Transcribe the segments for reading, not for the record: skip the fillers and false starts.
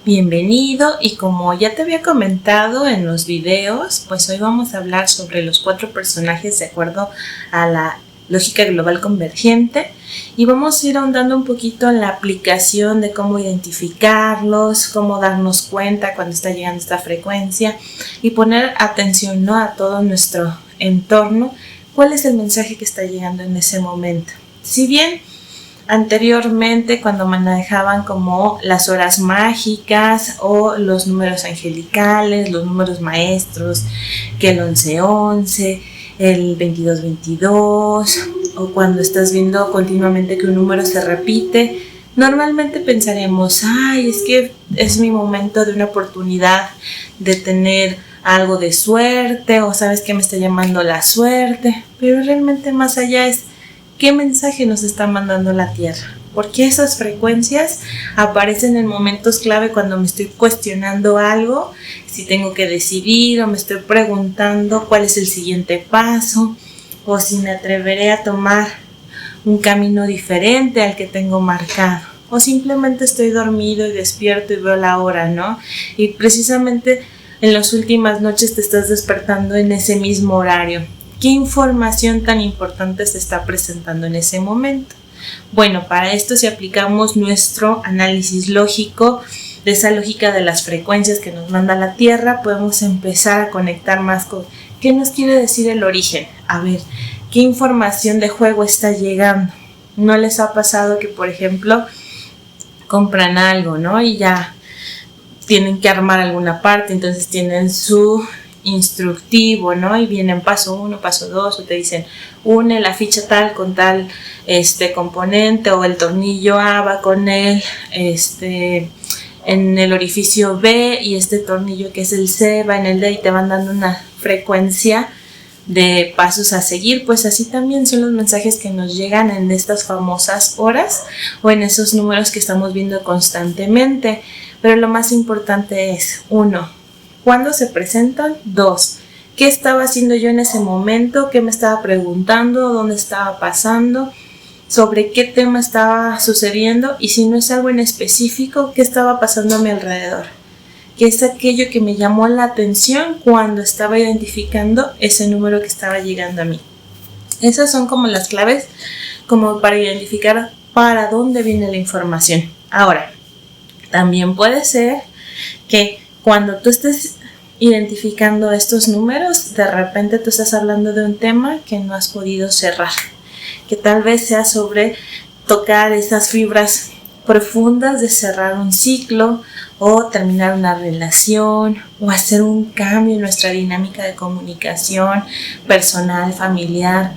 Bienvenido, y como ya te había comentado en los videos, pues hoy vamos a hablar sobre los 4 personajes de acuerdo a la lógica global convergente, y vamos a ir ahondando un poquito en la aplicación de cómo identificarlos, cómo darnos cuenta cuando está llegando esta frecuencia y poner atención, ¿no?, a todo nuestro entorno, cuál es el mensaje que está llegando en ese momento. Si bien anteriormente, cuando manejaban como las horas mágicas o los números angelicales, los números maestros, que el 1111, el 2222, o cuando estás viendo continuamente que un número se repite, normalmente pensaremos, ay, es que es mi momento de una oportunidad de tener algo de suerte, o sabes que me está llamando la suerte, pero realmente más allá es ¿qué mensaje nos está mandando la Tierra? Porque esas frecuencias aparecen en momentos clave cuando me estoy cuestionando algo, si tengo que decidir, o me estoy preguntando cuál es el siguiente paso, o si me atreveré a tomar un camino diferente al que tengo marcado, o simplemente estoy dormido y despierto y veo la hora, ¿no? Y precisamente en las últimas noches te estás despertando en ese mismo horario. ¿Qué información tan importante se está presentando en ese momento? Bueno, para esto, si aplicamos nuestro análisis lógico de esa lógica de las frecuencias que nos manda la Tierra, podemos empezar a conectar más con qué nos quiere decir el origen. A ver, ¿qué información de juego está llegando? ¿No les ha pasado que, por ejemplo, compran algo, ¿no?, y ya tienen que armar alguna parte, entonces tienen su instructivo, ¿no?, y vienen paso 1, paso 2, o te dicen une la ficha tal con tal componente, o el tornillo A va con él en el orificio B, y este tornillo que es el C va en el D, y te van dando una frecuencia de pasos a seguir. Pues así también son los mensajes que nos llegan en estas famosas horas o en esos números que estamos viendo constantemente. Pero lo más importante es, 1, ¿cuándo se presentan? 2, ¿qué estaba haciendo yo en ese momento? ¿Qué me estaba preguntando? ¿Dónde estaba pasando? ¿Sobre qué tema estaba sucediendo? Y si no es algo en específico, ¿qué estaba pasando a mi alrededor? ¿Qué es aquello que me llamó la atención cuando estaba identificando ese número que estaba llegando a mí? Esas son como las claves como para identificar para dónde viene la información. Ahora, también puede ser que cuando tú estés identificando estos números, de repente tú estás hablando de un tema que no has podido cerrar, que tal vez sea sobre tocar esas fibras profundas de cerrar un ciclo, o terminar una relación, o hacer un cambio en nuestra dinámica de comunicación personal, familiar.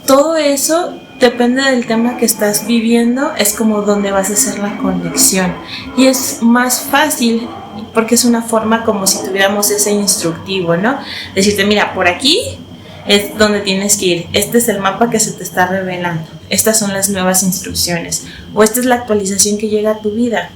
Todo eso depende del tema que estás viviendo, es como donde vas a hacer la conexión, y es más fácil porque es una forma como si tuviéramos ese instructivo, ¿no? Decirte, mira, por aquí es donde tienes que ir, este es el mapa que se te está revelando, estas son las nuevas instrucciones, o esta es la actualización que llega a tu vida.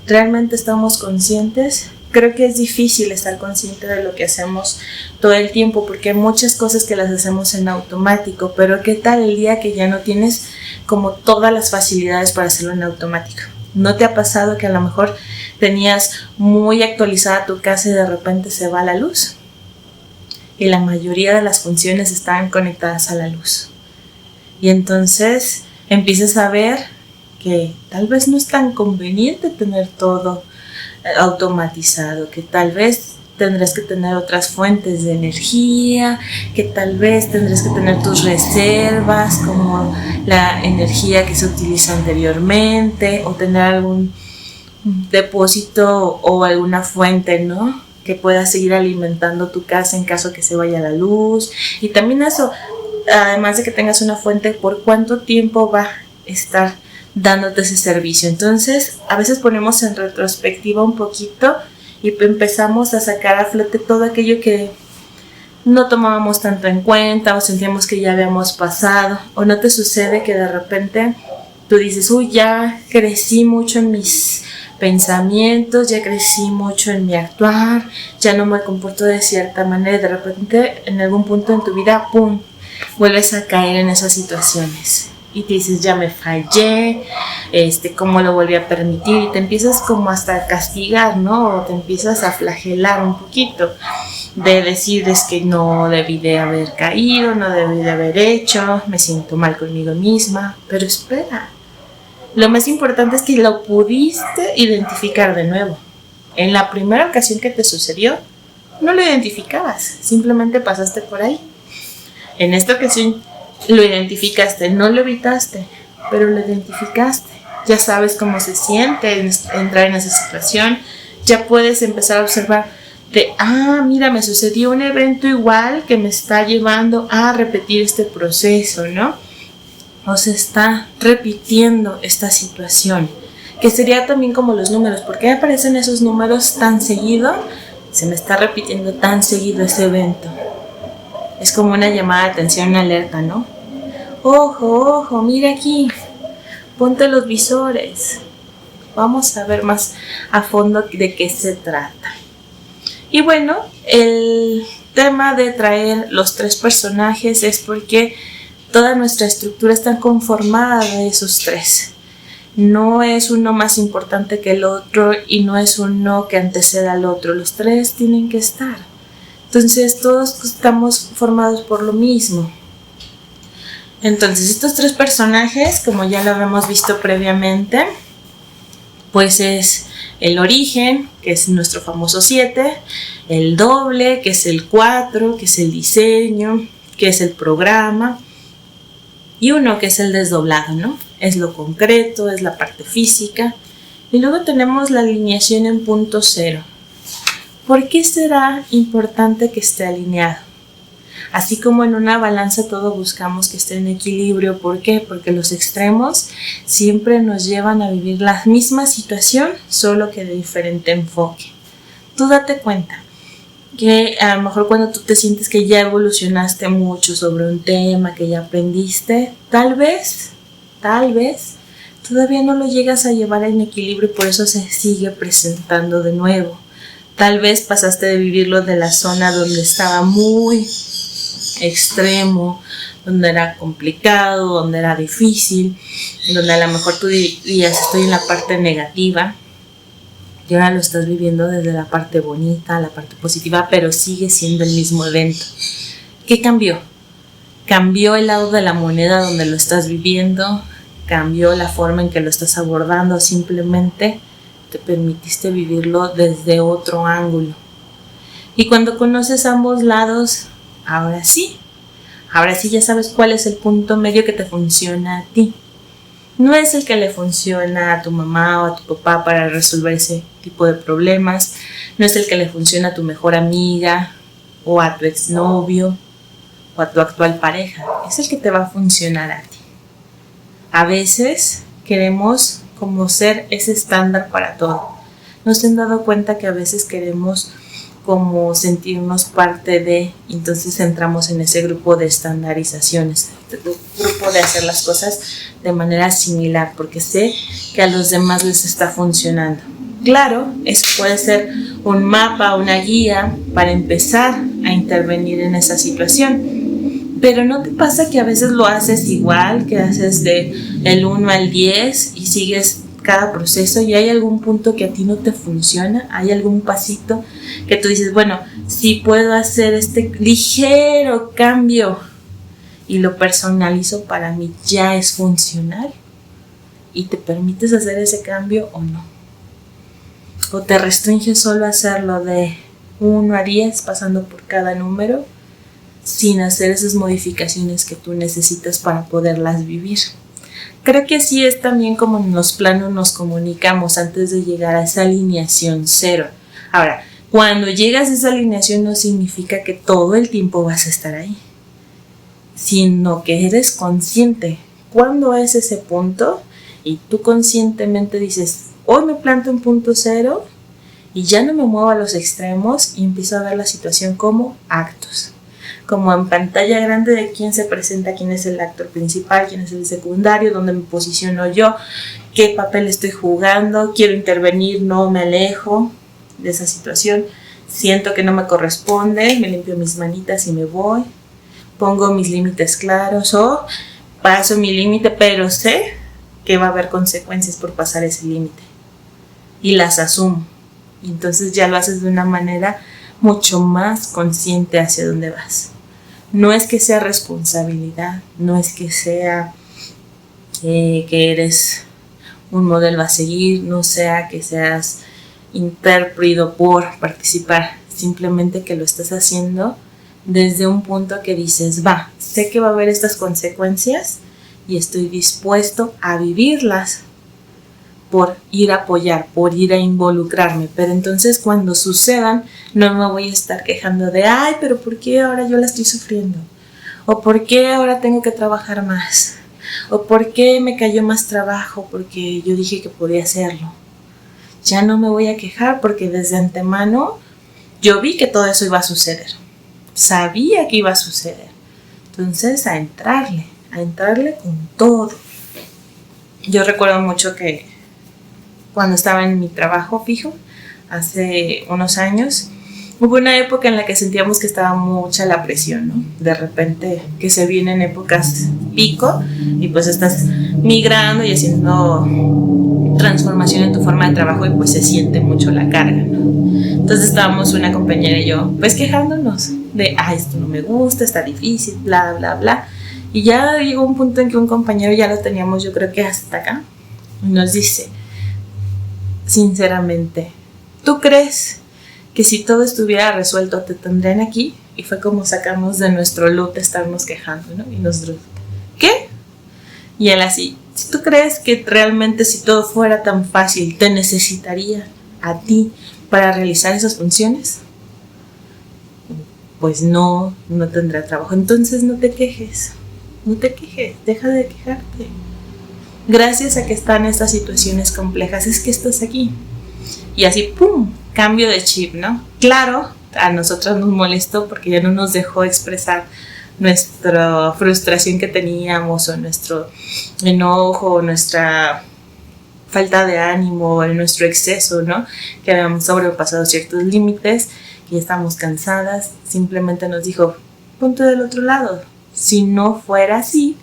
¿Realmente estamos conscientes? Creo que es difícil estar consciente de lo que hacemos todo el tiempo, porque hay muchas cosas que las hacemos en automático, pero ¿qué tal el día que ya no tienes como todas las facilidades para hacerlo en automático? ¿No te ha pasado que a lo mejor tenías muy actualizada tu casa y de repente se va la luz? Y la mayoría de las funciones estaban conectadas a la luz. Y entonces empiezas a ver que tal vez no es tan conveniente tener todo automatizado, que tal vez tendrás que tener otras fuentes de energía, que tal vez tendrás que tener tus reservas, como la energía que se utiliza anteriormente, o tener algún depósito o alguna fuente, ¿no?, que pueda seguir alimentando tu casa en caso que se vaya la luz. Y también eso, además de que tengas una fuente, ¿por cuánto tiempo va a estar dándote ese servicio? Entonces, a veces ponemos en retrospectiva un poquito y empezamos a sacar a flote todo aquello que no tomábamos tanto en cuenta, o sentíamos que ya habíamos pasado. ¿O no te sucede que de repente tú dices, uy, ya crecí mucho en mis pensamientos, ya crecí mucho en mi actuar, ya no me comporto de cierta manera, y de repente en algún punto en tu vida, ¡pum!, vuelves a caer en esas situaciones? y te dices, ya me fallé, cómo lo volví a permitir, y te empiezas como hasta a castigar, ¿no? O te empiezas a flagelar un poquito, de decir, es que no debí de haber caído, no debí de haber hecho, me siento mal conmigo misma. Pero espera, lo más importante es que lo pudiste identificar de nuevo. En la primera ocasión que te sucedió, no lo identificabas, simplemente pasaste por ahí. En esta ocasión lo identificaste, no lo evitaste, pero lo identificaste. Ya sabes cómo se siente entrar en esa situación, ya puedes empezar a observar mira, me sucedió un evento igual que me está llevando a repetir este proceso, ¿no? O se está repitiendo esta situación, que sería también como los números. ¿Por qué aparecen esos números tan seguido? Se me está repitiendo tan seguido ese evento. Es como una llamada de atención, una alerta, ¿no? Ojo, ojo, mira aquí, ponte los visores. Vamos a ver más a fondo de qué se trata. Y bueno, el tema de traer los 3 personajes es porque toda nuestra estructura está conformada de esos 3. No es uno más importante que el otro y no es uno que anteceda al otro. Los 3 tienen que estar. Entonces todos estamos formados por lo mismo. Entonces estos 3 personajes, como ya lo habíamos visto previamente, pues es el origen, que es nuestro famoso 7, el doble, que es el 4, que es el diseño, que es el programa, y 1, que es el desdoblado, ¿no? Es lo concreto, es la parte física. Y luego tenemos la alineación en punto 0. ¿Por qué será importante que esté alineado? Así como en una balanza todo buscamos que esté en equilibrio. ¿Por qué? Porque los extremos siempre nos llevan a vivir la misma situación, solo que de diferente enfoque. Tú date cuenta que a lo mejor cuando tú te sientes que ya evolucionaste mucho sobre un tema, que ya aprendiste, tal vez, todavía no lo llegas a llevar en equilibrio y por eso se sigue presentando de nuevo. Tal vez pasaste de vivirlo de la zona donde estaba muy extremo, donde era complicado, donde era difícil, donde a lo mejor tú dirías estoy en la parte negativa y ahora lo estás viviendo desde la parte bonita, la parte positiva, pero sigue siendo el mismo evento. ¿Qué cambió? Cambió el lado de la moneda donde lo estás viviendo, cambió la forma en que lo estás abordando, simplemente te permitiste vivirlo desde otro ángulo. Y cuando conoces ambos lados, ahora sí ya sabes cuál es el punto medio que te funciona a ti. No es el que le funciona a tu mamá o a tu papá para resolver ese tipo de problemas. No es el que le funciona a tu mejor amiga o a tu exnovio o a tu actual pareja. Es el que te va a funcionar a ti. A veces queremos como ser ese estándar para todo. ¿No se han dado cuenta que a veces queremos como sentirnos parte de, entonces entramos en ese grupo de estandarizaciones, grupo de hacer las cosas de manera similar, porque sé que a los demás les está funcionando? Claro, eso puede ser un mapa, una guía para empezar a intervenir en esa situación, pero ¿no te pasa que a veces lo haces igual, que haces de el 1 al 10 y sigues cada proceso y hay algún punto que a ti no te funciona? ¿Hay algún pasito que tú dices, bueno, sí puedo hacer este ligero cambio y lo personalizo para mí, ya es funcional? ¿Y te permites hacer ese cambio o no? ¿O te restringes solo a hacerlo de 1 a 10 pasando por cada número sin hacer esas modificaciones que tú necesitas para poderlas vivir? Creo que así es también como en los planos nos comunicamos antes de llegar a esa alineación 0. Ahora, cuando llegas a esa alineación no significa que todo el tiempo vas a estar ahí, sino que eres consciente cuándo es ese punto y tú conscientemente dices, hoy me planto en punto 0 y ya no me muevo a los extremos y empiezo a ver la situación como actos. Como en pantalla grande de quién se presenta, quién es el actor principal, quién es el secundario, dónde me posiciono yo, qué papel estoy jugando, quiero intervenir, no me alejo de esa situación, siento que no me corresponde, me limpio mis manitas y me voy, pongo mis límites claros o paso mi límite, pero sé que va a haber consecuencias por pasar ese límite y las asumo. Y entonces ya lo haces de una manera mucho más consciente hacia dónde vas. No es que sea responsabilidad, no es que sea que eres un modelo a seguir, no sea que seas intérprete por participar, simplemente que lo estás haciendo desde un punto que dices, va, sé que va a haber estas consecuencias y estoy dispuesto a vivirlas por ir a apoyar, por ir a involucrarme, pero entonces cuando sucedan no me voy a estar quejando de, ay, pero ¿por qué ahora yo la estoy sufriendo? ¿O por qué ahora tengo que trabajar más? ¿O por qué me cayó más trabajo porque yo dije que podía hacerlo? Ya no me voy a quejar porque desde antemano yo vi que todo eso iba a suceder. Sabía que iba a suceder. Entonces a entrarle con todo. Yo recuerdo mucho que cuando estaba en mi trabajo fijo, hace unos años, hubo una época en la que sentíamos que estaba mucha la presión, ¿no? De repente que se vienen épocas pico y pues estás migrando y haciendo transformación en tu forma de trabajo y pues se siente mucho la carga, ¿no? Entonces estábamos una compañera y yo pues quejándonos de, esto no me gusta, está difícil, bla, bla, bla. Y ya llegó un punto en que un compañero ya lo teníamos, yo creo que hasta acá, y nos dice, sinceramente, ¿tú crees que si todo estuviera resuelto te tendrían aquí? Y fue como sacarnos de nuestro loop de estarnos quejando, ¿no? Y nosotros, ¿qué? Y él así, si tú crees que realmente si todo fuera tan fácil te necesitaría a ti para realizar esas funciones, pues no tendrá trabajo. Entonces no te quejes, deja de quejarte. Gracias a que están estas situaciones complejas es que estás aquí. Y así, ¡pum!, cambio de chip, ¿no? Claro, a nosotros nos molestó porque ya no nos dejó expresar nuestra frustración que teníamos o nuestro enojo o nuestra falta de ánimo o nuestro exceso, ¿no? Que habíamos sobrepasado ciertos límites, que ya estamos cansadas. Simplemente nos dijo, ponte del otro lado. Si no fuera así,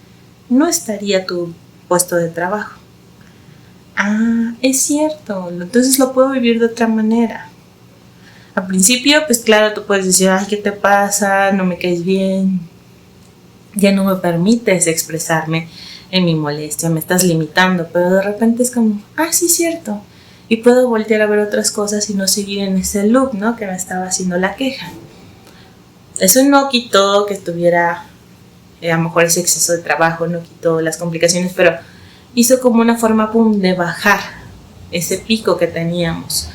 no estaría tu puesto de trabajo. Es cierto, entonces lo puedo vivir de otra manera. Al principio, pues claro, tú puedes decir, ¿qué te pasa? No me caes bien. Ya no me permites expresarme en mi molestia, me estás limitando, pero de repente es como, sí, cierto. Y puedo voltear a ver otras cosas y no seguir en ese loop, ¿no? Que me estaba haciendo la queja. Eso no quitó que tuviera, a lo mejor ese exceso de trabajo, no quitó las complicaciones, pero hizo como una forma, de bajar ese pico que teníamos.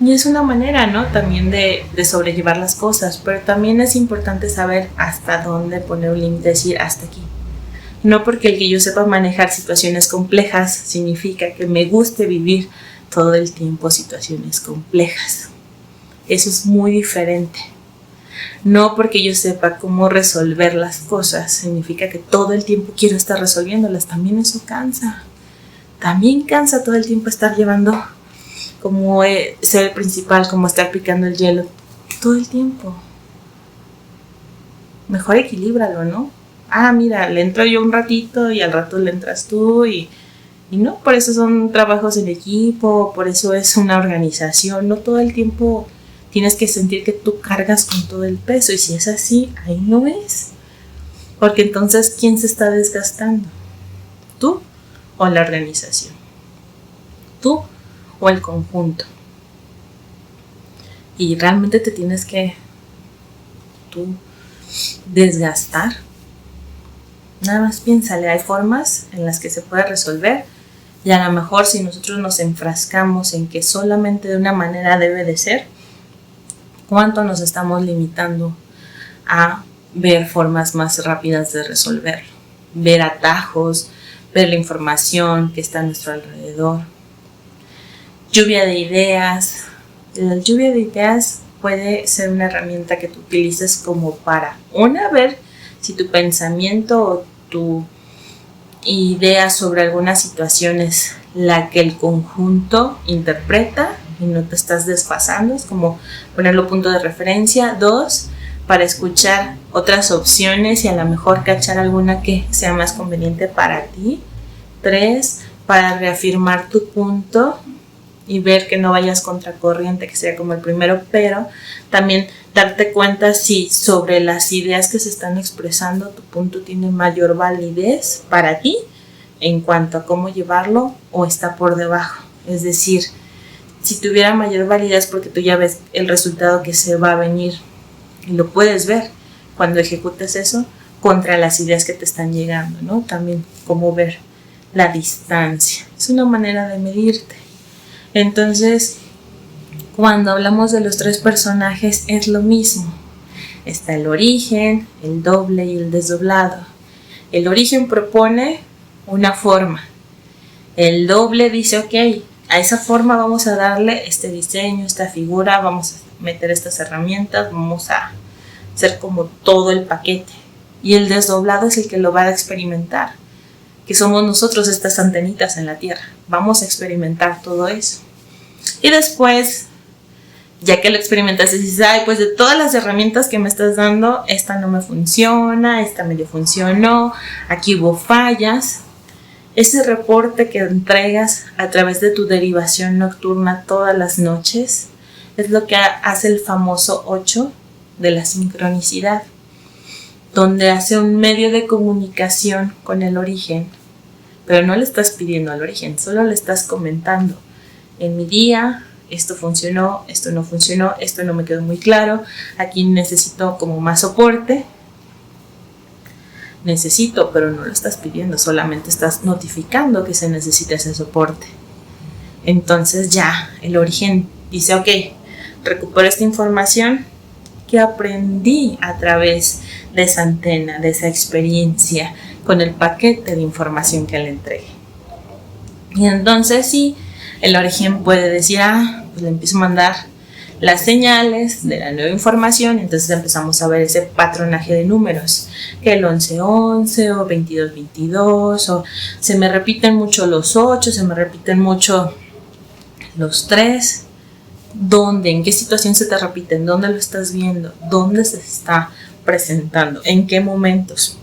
Y es una manera, ¿no? También de sobrellevar las cosas, pero también es importante saber hasta dónde poner un límite, decir hasta aquí. No porque el que yo sepa manejar situaciones complejas significa que me guste vivir todo el tiempo situaciones complejas. Eso es muy diferente. No porque yo sepa cómo resolver las cosas significa que todo el tiempo quiero estar resolviéndolas. También eso cansa. También cansa todo el tiempo estar llevando como ser el principal, como estar picando el hielo todo el tiempo. Mejor equilíbralo, ¿no? Mira, le entro yo un ratito y al rato le entras tú y no, por eso son trabajos en equipo, por eso es una organización. No todo el tiempo tienes que sentir que tú cargas con todo el peso, y si es así, ahí no es. Porque entonces, ¿quién se está desgastando? ¿Tú o la organización? ¿Tú o el conjunto? Y realmente te tienes que tú desgastar. Nada más piénsale, hay formas en las que se puede resolver, y a lo mejor si nosotros nos enfrascamos en que solamente de una manera debe de ser, ¿cuánto nos estamos limitando a ver formas más rápidas de resolverlo? Ver atajos, ver la información que está a nuestro alrededor. Lluvia de ideas. La lluvia de ideas puede ser una herramienta que tú utilices como para, ver si tu pensamiento o tu idea sobre alguna situación es la que el conjunto interpreta y no te estás desfasando, es como ponerlo punto de referencia. 2, para escuchar otras opciones y a lo mejor cachar alguna que sea más conveniente para ti. 3, para reafirmar tu punto y ver que no vayas contracorriente, que sería como el primero, pero también darte cuenta si sobre las ideas que se están expresando tu punto tiene mayor validez para ti en cuanto a cómo llevarlo o está por debajo. Es decir, si tuviera mayor validez porque tú ya ves el resultado que se va a venir y lo puedes ver cuando ejecutes eso contra las ideas que te están llegando, ¿no? También cómo ver la distancia. Es una manera de medirte. Entonces, cuando hablamos de los 3 personajes es lo mismo. Está el origen, el doble y el desdoblado. El origen propone una forma. El doble dice, ok, a esa forma vamos a darle este diseño, esta figura, vamos a meter estas herramientas, vamos a hacer como todo el paquete. Y el desdoblado es el que lo va a experimentar, que somos nosotros estas antenitas en la Tierra. Vamos a experimentar todo eso. Y después, ya que lo experimentas, dices, ay, pues de todas las herramientas que me estás dando, esta no me funciona, esta medio funcionó, aquí hubo fallas. Ese reporte que entregas a través de tu derivación nocturna todas las noches es lo que hace el famoso 8 de la sincronicidad, donde hace un medio de comunicación con el origen, pero no le estás pidiendo al origen, solo le estás comentando. En mi día, esto funcionó, esto no funcionó, esto no me quedó muy claro, aquí necesito como más soporte. Necesito, pero no lo estás pidiendo, solamente estás notificando que se necesita ese soporte. Entonces ya el origen dice, ok, recupero esta información que aprendí a través de esa antena, de esa experiencia, con el paquete de información que le entregué. Y entonces sí, el origen puede decir, pues le empiezo a mandar las señales de la nueva información, entonces empezamos a ver ese patronaje de números, que el 11-11 o 22-22, o se me repiten mucho los 8, se me repiten mucho los 3. ¿Dónde? ¿En qué situación se te repiten? ¿Dónde lo estás viendo? ¿Dónde se está presentando? ¿En qué momentos?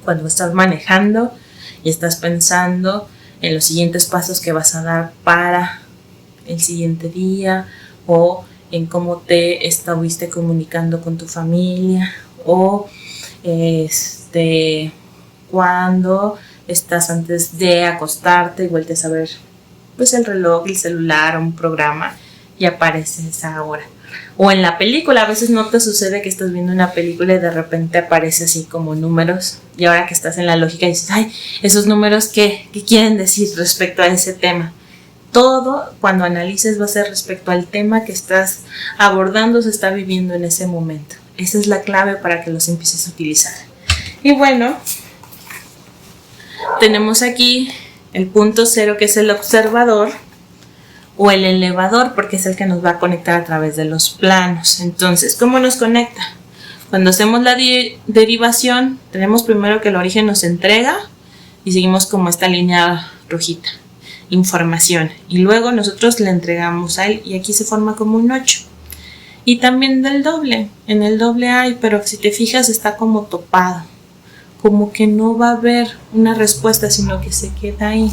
Cuando estás manejando y estás pensando en los siguientes pasos que vas a dar para el siguiente día, o en cómo te estuviste comunicando con tu familia, o cuando estás antes de acostarte y vueltes a ver pues el reloj, el celular, un programa y aparece esa hora. O en la película, a veces no te sucede que estás viendo una película y de repente aparece así como números, y ahora que estás en la lógica dices, ay, esos números ¿qué quieren decir respecto a ese tema? Todo cuando analices va a ser respecto al tema que estás abordando, se está viviendo en ese momento. Esa es la clave para que los empieces a utilizar. Y bueno, tenemos aquí el punto 0, que es el observador, o el elevador, porque es el que nos va a conectar a través de los planos. Entonces, ¿cómo nos conecta? Cuando hacemos la derivación, tenemos primero que el origen nos entrega y seguimos como esta línea rojita, información, y luego nosotros le entregamos a él y aquí se forma como un 8. Y también del doble, en el doble hay, pero si te fijas está como topado, como que no va a haber una respuesta, sino que se queda ahí.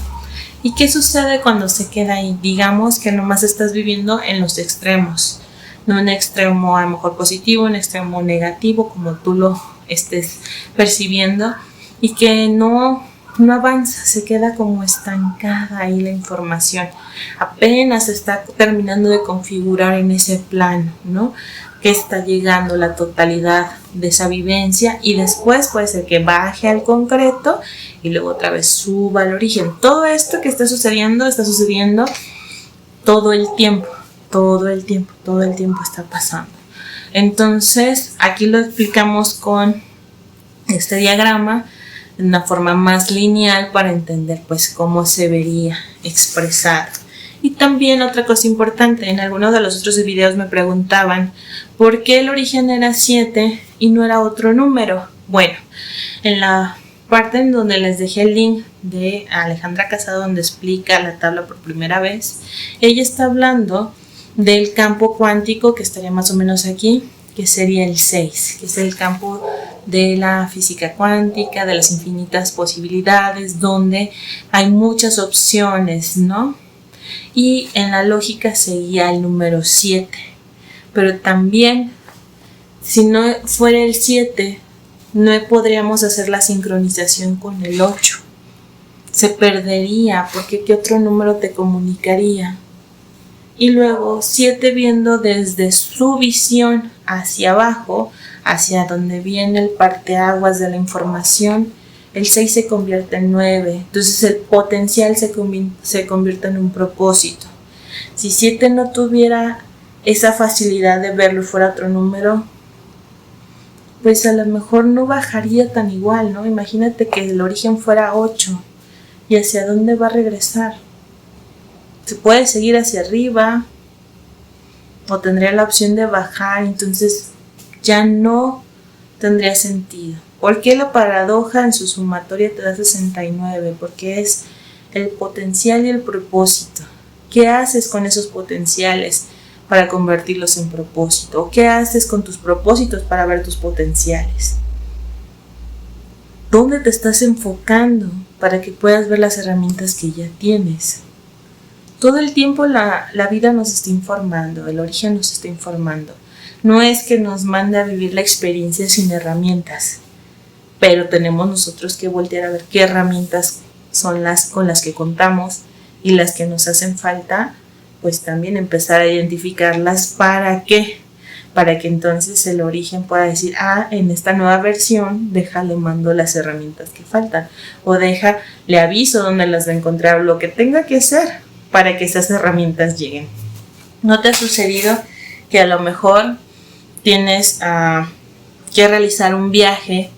¿Y qué sucede cuando se queda ahí? Digamos que nomás estás viviendo en los extremos, no un extremo a lo mejor positivo, un extremo negativo, como tú lo estés percibiendo, y que no avanza, se queda como estancada ahí la información, apenas está terminando de configurar en ese plano, ¿no? Que está llegando la totalidad de esa vivencia, y después puede ser que baje al concreto y luego otra vez suba al origen. Todo esto que está sucediendo todo el tiempo está pasando. Entonces aquí lo explicamos con este diagrama de una forma más lineal para entender pues cómo se vería expresado. Y también otra cosa importante, en algunos de los otros videos me preguntaban por qué el origen era 7 y no era otro número. Bueno, en la parte en donde les dejé el link de Alejandra Casado, donde explica la tabla por primera vez, ella está hablando del campo cuántico, que estaría más o menos aquí, que sería el 6, que es el campo de la física cuántica, de las infinitas posibilidades, donde hay muchas opciones, ¿no? Y en la lógica sería el número 7, pero también si no fuera el 7, no podríamos hacer la sincronización con el 8. Se perdería, porque ¿qué otro número te comunicaría? Y luego 7 viendo desde su visión hacia abajo, hacia donde viene el parteaguas de la información, el 6 se convierte en 9. Entonces el potencial se convierte en un propósito. Si 7 no tuviera esa facilidad de verlo y fuera otro número, pues a lo mejor no bajaría tan igual, ¿no? Imagínate que el origen fuera 8. ¿Y hacia dónde va a regresar? Se puede seguir hacia arriba o tendría la opción de bajar, entonces ya no tendría sentido. ¿Por qué la paradoja en su sumatoria te da 69? Porque es el potencial y el propósito. ¿Qué haces con esos potenciales para convertirlos en propósito? ¿O qué haces con tus propósitos para ver tus potenciales? ¿Dónde te estás enfocando para que puedas ver las herramientas que ya tienes? Todo el tiempo la vida nos está informando, el origen nos está informando. No es que nos mande a vivir la experiencia sin herramientas, pero tenemos nosotros que voltear a ver qué herramientas son las con las que contamos y las que nos hacen falta, pues también empezar a identificarlas. ¿Para qué? Para que entonces el origen pueda decir, en esta nueva versión, le mando las herramientas que faltan, o le aviso dónde las va a encontrar, lo que tenga que hacer para que esas herramientas lleguen. ¿No te ha sucedido que a lo mejor tienes que realizar un viaje,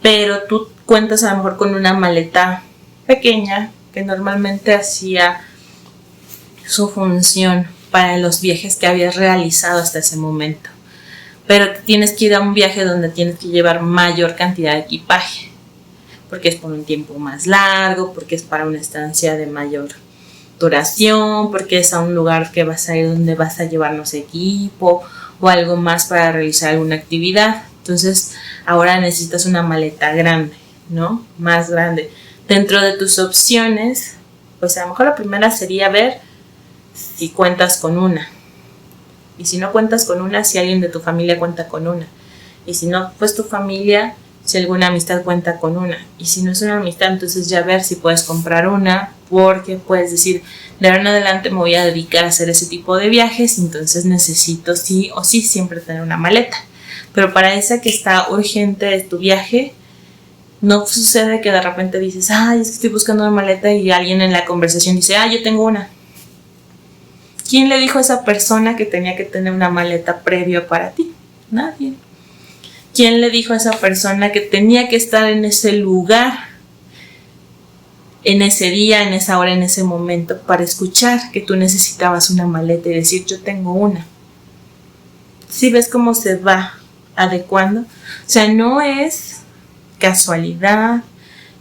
pero tú cuentas a lo mejor con una maleta pequeña que normalmente hacía su función para los viajes que habías realizado hasta ese momento, pero tienes que ir a un viaje donde tienes que llevar mayor cantidad de equipaje, porque es por un tiempo más largo, porque es para una estancia de mayor duración, porque es a un lugar que vas a ir donde vas a llevarnos equipo o algo más para realizar alguna actividad. Entonces ahora necesitas una maleta grande, ¿no? Más grande. Dentro de tus opciones, pues a lo mejor la primera sería ver si cuentas con una. Y si no cuentas con una, si alguien de tu familia cuenta con una. Y si no, pues tu familia, si alguna amistad cuenta con una. Y si no es una amistad, entonces ya ver si puedes comprar una, porque puedes decir, de ahora en adelante me voy a dedicar a hacer ese tipo de viajes, entonces necesito sí o sí siempre tener una maleta. Pero para esa que está urgente de tu viaje, no sucede que de repente dices, es que estoy buscando una maleta y alguien en la conversación dice, yo tengo una. ¿Quién le dijo a esa persona que tenía que tener una maleta previa para ti? Nadie. ¿Quién le dijo a esa persona que tenía que estar en ese lugar, en ese día, en esa hora, en ese momento, para escuchar que tú necesitabas una maleta y decir, yo tengo una? ¿Sí ves cómo se va adecuando? O sea, no es casualidad,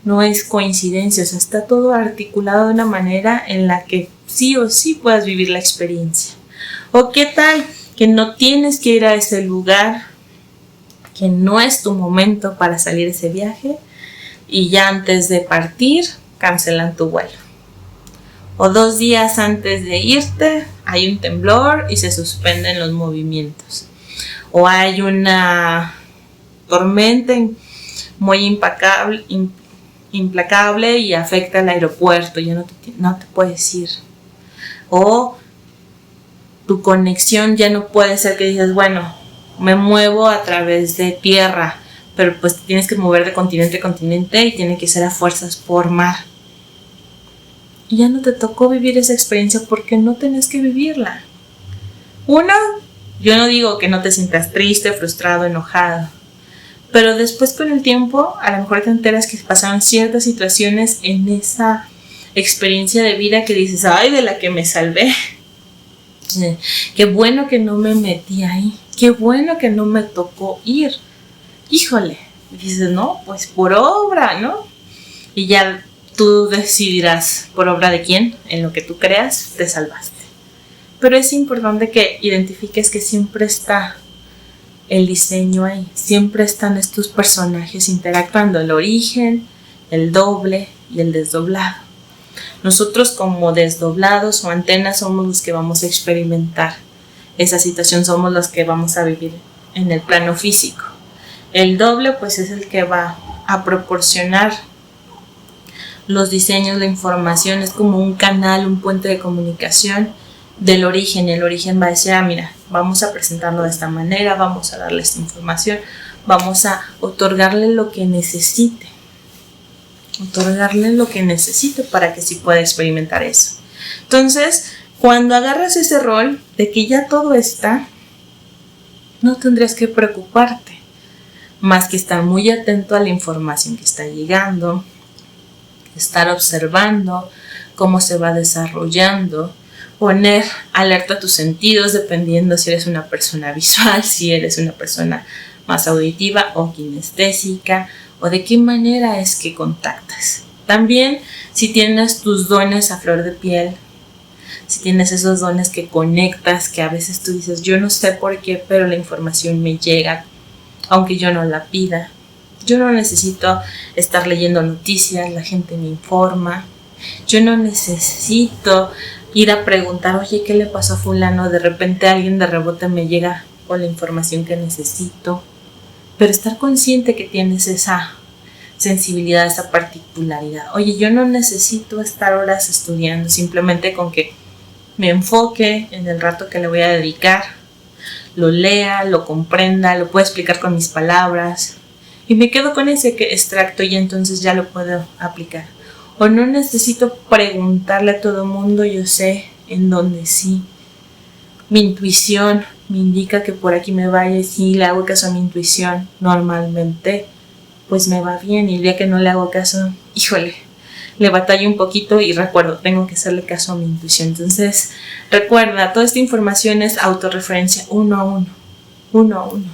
no es coincidencia, o sea, está todo articulado de una manera en la que sí o sí puedas vivir la experiencia. ¿O qué tal que no tienes que ir a ese lugar, que no es tu momento para salir ese viaje y ya antes de partir cancelan tu vuelo? O 2 días antes de irte hay un temblor y se suspenden los movimientos. O hay una tormenta muy implacable y afecta al aeropuerto, ya no te puedes ir. O tu conexión ya no puede ser que dices, bueno, me muevo a través de tierra, pero pues te tienes que mover de continente a continente y tiene que ser a fuerzas por mar. Y ya no te tocó vivir esa experiencia porque no tenés que vivirla. Uno, yo no digo que no te sientas triste, frustrado, enojado, pero después con el tiempo a lo mejor te enteras que pasaron ciertas situaciones en esa experiencia de vida que dices, de la que me salvé. Qué bueno que no me metí ahí, qué bueno que no me tocó ir. Híjole, dices, no, pues por obra, ¿no? Y ya tú decidirás por obra de quién, en lo que tú creas, te salvaste. Pero es importante que identifiques que siempre está el diseño ahí. Siempre están estos personajes interactuando, el origen, el doble y el desdoblado. Nosotros como desdoblados o antenas somos los que vamos a experimentar esa situación, somos los que vamos a vivir en el plano físico. El doble pues es el que va a proporcionar los diseños, la información, es como un canal, un puente de comunicación del origen. Y el origen va a decir, mira, vamos a presentarlo de esta manera, vamos a darle esta información, vamos a otorgarle lo que necesite. Otorgarle lo que necesite para que sí pueda experimentar eso. Entonces, cuando agarras ese rol de que ya todo está, no tendrías que preocuparte, más que estar muy atento a la información que está llegando, estar observando cómo se va desarrollando, poner alerta a tus sentidos dependiendo si eres una persona visual, si eres una persona más auditiva o kinestésica, o de qué manera es que contactas. También si tienes tus dones a flor de piel, si tienes esos dones que conectas, que a veces tú dices, yo no sé por qué, pero la información me llega, aunque yo no la pida. Yo no necesito estar leyendo noticias, la gente me informa. Yo no necesito ir a preguntar, oye, ¿qué le pasó a fulano? De repente alguien de rebote me llega con la información que necesito. Pero estar consciente que tienes esa sensibilidad, esa particularidad. Oye, yo no necesito estar horas estudiando, simplemente con que me enfoque en el rato que le voy a dedicar, lo lea, lo comprenda, lo puedo explicar con mis palabras y me quedo con ese extracto y entonces ya lo puedo aplicar. O no necesito preguntarle a todo mundo, yo sé en dónde sí. Mi intuición me indica que por aquí me vaya y si le hago caso a mi intuición normalmente, pues me va bien. Y el día que no le hago caso, híjole, le batallo un poquito y recuerdo, tengo que hacerle caso a mi intuición. Entonces, recuerda, toda esta información es autorreferencia, uno a uno.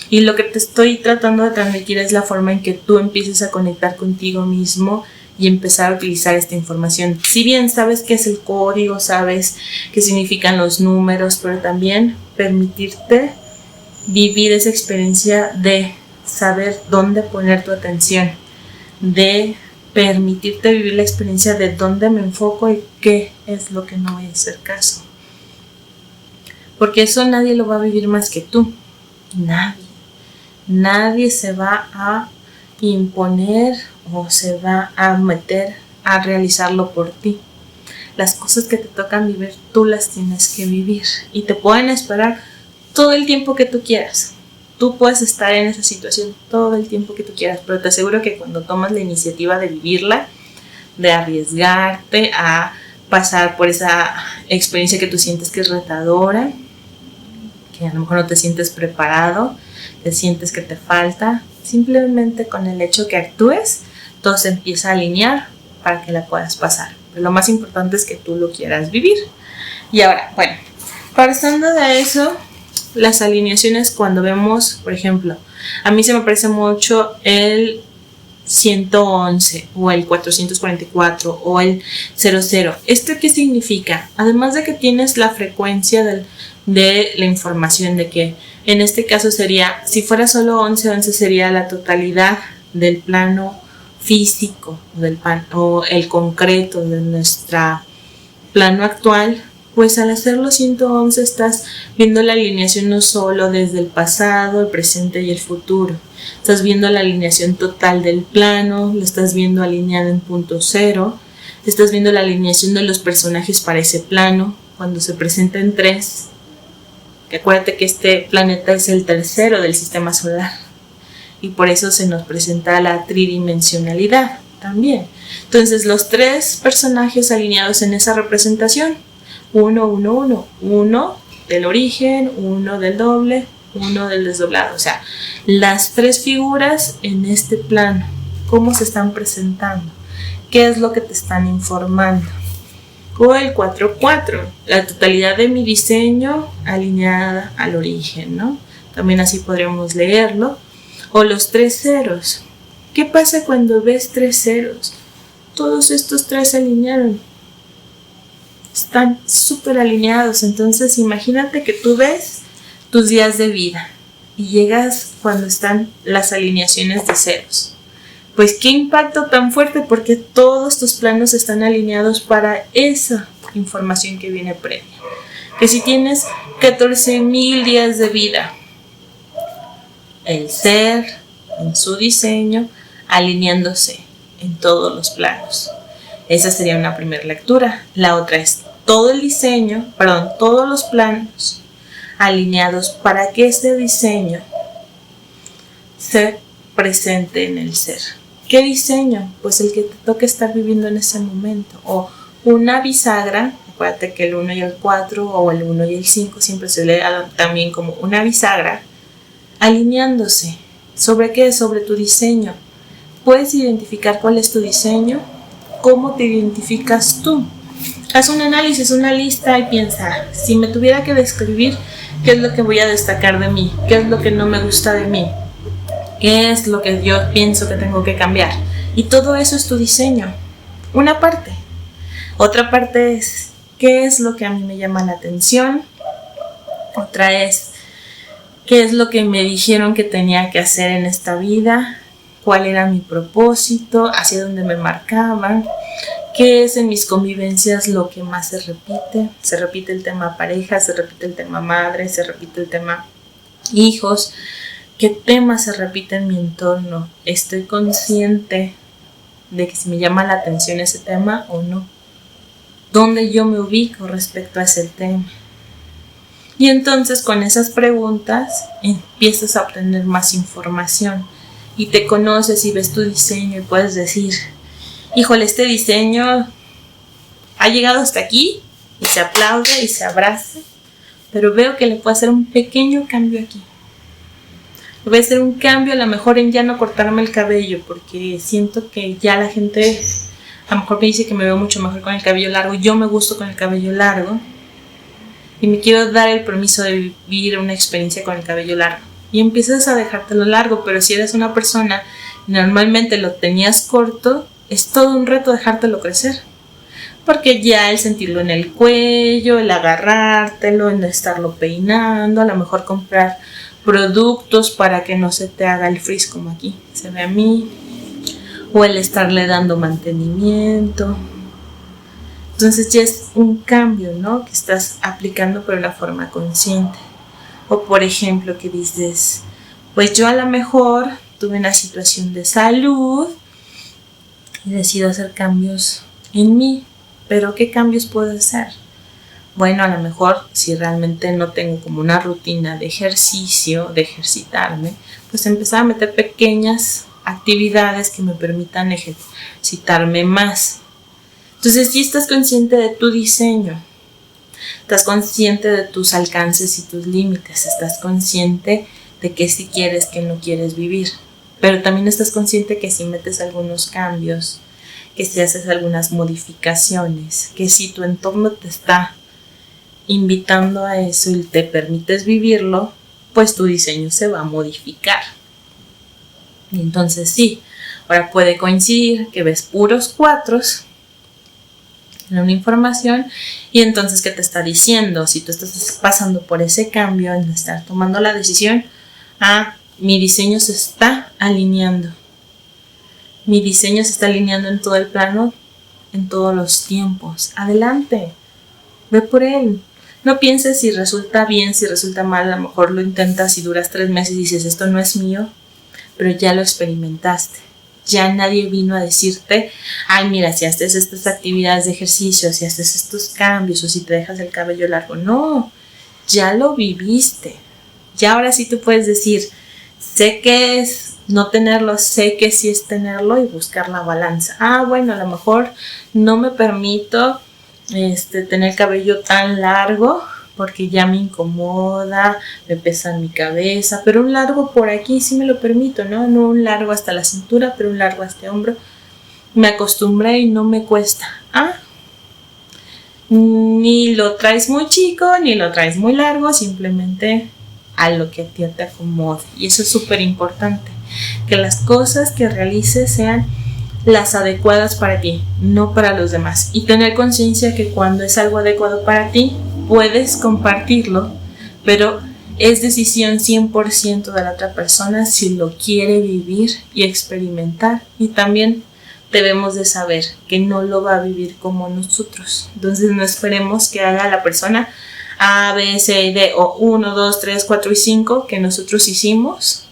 Y lo que te estoy tratando de transmitir es la forma en que tú empieces a conectar contigo mismo y empezar a utilizar esta información. Si bien sabes qué es el código, sabes qué significan los números, pero también permitirte vivir esa experiencia de saber dónde poner tu atención, de permitirte vivir la experiencia de dónde me enfoco y qué es lo que no voy a hacer caso. Porque eso nadie lo va a vivir más que tú. Nadie se va a imponer o se va a meter a realizarlo por ti. Las cosas que te tocan vivir, tú las tienes que vivir y te pueden esperar todo el tiempo que tú quieras. Tú puedes estar en esa situación todo el tiempo que tú quieras, pero te aseguro que cuando tomas la iniciativa de vivirla, de arriesgarte a pasar por esa experiencia que tú sientes que es retadora, que a lo mejor no te sientes preparado, te sientes que te falta, simplemente con el hecho que actúes, todo se empieza a alinear para que la puedas pasar. Pero lo más importante es que tú lo quieras vivir. Y ahora, bueno, pasando de eso, las alineaciones cuando vemos, por ejemplo, a mí se me parece mucho el 111 o el 444 o el 00. ¿Esto qué significa? Además de que tienes la frecuencia de la información, de que en este caso sería, si fuera solo 11 sería la totalidad del plano físico o el concreto de nuestro plano actual, pues al hacerlo 111 estás viendo la alineación no solo desde el pasado, el presente y el futuro. Estás viendo la alineación total del plano, lo estás viendo alineado en punto cero, estás viendo la alineación de los personajes para ese plano, cuando se presenta en 3. Que acuérdate que este planeta es el tercero del sistema solar y por eso se nos presenta la tridimensionalidad también. Entonces los 3 personajes alineados en esa representación, 1 del origen, 1 del doble, 1 del desdoblado, o sea, las 3 figuras en este plano, cómo se están presentando, qué es lo que te están informando. O el 4-4, la totalidad de mi diseño alineada al origen, ¿no? También así podríamos leerlo. O los 3 ceros. ¿Qué pasa cuando ves 3 ceros? Todos estos 3 se alinearon. Están súper alineados. Entonces imagínate que tú ves tus días de vida. y llegas cuando están las alineaciones de ceros. Pues qué impacto tan fuerte, porque todos tus planos están alineados para esa información que viene previa. Que si tienes 14,000 días de vida, el ser en su diseño alineándose en todos los planos. Esa sería una primera lectura. La otra es todo el diseño, todos los planos alineados para que este diseño se presente en el ser. ¿Qué diseño? Pues el que te toque estar viviendo en ese momento. O una bisagra, acuérdate que el 1 y el 4 o el 1 y el 5 siempre se lee también como una bisagra, alineándose. ¿Sobre qué? Sobre tu diseño. Puedes identificar cuál es tu diseño, cómo te identificas tú. Haz un análisis, una lista y piensa, si me tuviera que describir, ¿qué es lo que voy a destacar de mí? ¿Qué es lo que no me gusta de mí? ¿Qué es lo que yo pienso que tengo que cambiar? Y todo eso es tu diseño. Una parte. Otra parte es, ¿qué es lo que a mí me llama la atención? Otra es, ¿qué es lo que me dijeron que tenía que hacer en esta vida? ¿Cuál era mi propósito? ¿Hacia dónde me marcaban? ¿Qué es en mis convivencias lo que más se repite? Se repite el tema pareja, se repite el tema madre, se repite el tema hijos. ¿Qué tema se repite en mi entorno? ¿Estoy consciente de que si me llama la atención ese tema o no? ¿Dónde yo me ubico respecto a ese tema? Y entonces con esas preguntas empiezas a obtener más información y te conoces y ves tu diseño y puedes decir, híjole, este diseño ha llegado hasta aquí y se aplaude y se abraza, pero veo que le puedo hacer un pequeño cambio aquí. Voy a hacer un cambio a lo mejor en ya no cortarme el cabello, porque siento que ya la gente a lo mejor me dice que me veo mucho mejor con el cabello largo. Yo me gusto con el cabello largo y me quiero dar el permiso de vivir una experiencia con el cabello largo. Y empiezas a dejártelo largo, pero si eres una persona normalmente lo tenías corto, es todo un reto dejártelo crecer. Porque ya el sentirlo en el cuello, el agarrártelo, el estarlo peinando, a lo mejor comprar productos para que no se te haga el frizz como aquí se ve a mí, o el estarle dando mantenimiento. Entonces ya es un cambio, ¿no? Que estás aplicando pero de una forma consciente. O por ejemplo que dices, pues yo a lo mejor tuve una situación de salud y decido hacer cambios en mí, pero ¿qué cambios puedo hacer? Bueno, a lo mejor si realmente no tengo como una rutina de ejercicio, de ejercitarme, pues empezar a meter pequeñas actividades que me permitan ejercitarme más. Entonces, si estás consciente de tu diseño, estás consciente de tus alcances y tus límites, estás consciente de que si quieres, que no quieres vivir, pero también estás consciente que si metes algunos cambios, que si haces algunas modificaciones, que si tu entorno te está invitando a eso y te permites vivirlo, pues tu diseño se va a modificar. Y entonces sí, ahora puede coincidir que ves puros 4s en una información y entonces ¿qué te está diciendo? Si tú estás pasando por ese cambio en estar tomando la decisión, mi diseño se está alineando. Mi diseño se está alineando en todo el plano, en todos los tiempos. Adelante, ve por él. No pienses si resulta bien, si resulta mal. A lo mejor lo intentas y duras 3 meses y dices, esto no es mío, pero ya lo experimentaste. Ya nadie vino a decirte, ay, mira, si haces estas actividades de ejercicio, si haces estos cambios o si te dejas el cabello largo. No, ya lo viviste. Ya ahora sí tú puedes decir, sé que es no tenerlo, sé que sí es tenerlo y buscar la balanza. Bueno, a lo mejor no me permito tener el cabello tan largo porque ya me incomoda, me pesa en mi cabeza, pero un largo por aquí sí me lo permito, ¿no? No un largo hasta la cintura, pero un largo hasta el hombro. Me acostumbré y no me cuesta. Ni lo traes muy chico, ni lo traes muy largo, simplemente a lo que a ti te acomode. Y eso es súper importante, que las cosas que realices sean las adecuadas para ti, no para los demás. Y tener conciencia que cuando es algo adecuado para ti, puedes compartirlo, pero Es decisión 100% de la otra persona si lo quiere vivir y experimentar. Y también debemos de saber que no lo va a vivir como nosotros. Entonces no esperemos que haga la persona A, B, C, D o 1, 2, 3, 4 y 5 que nosotros hicimos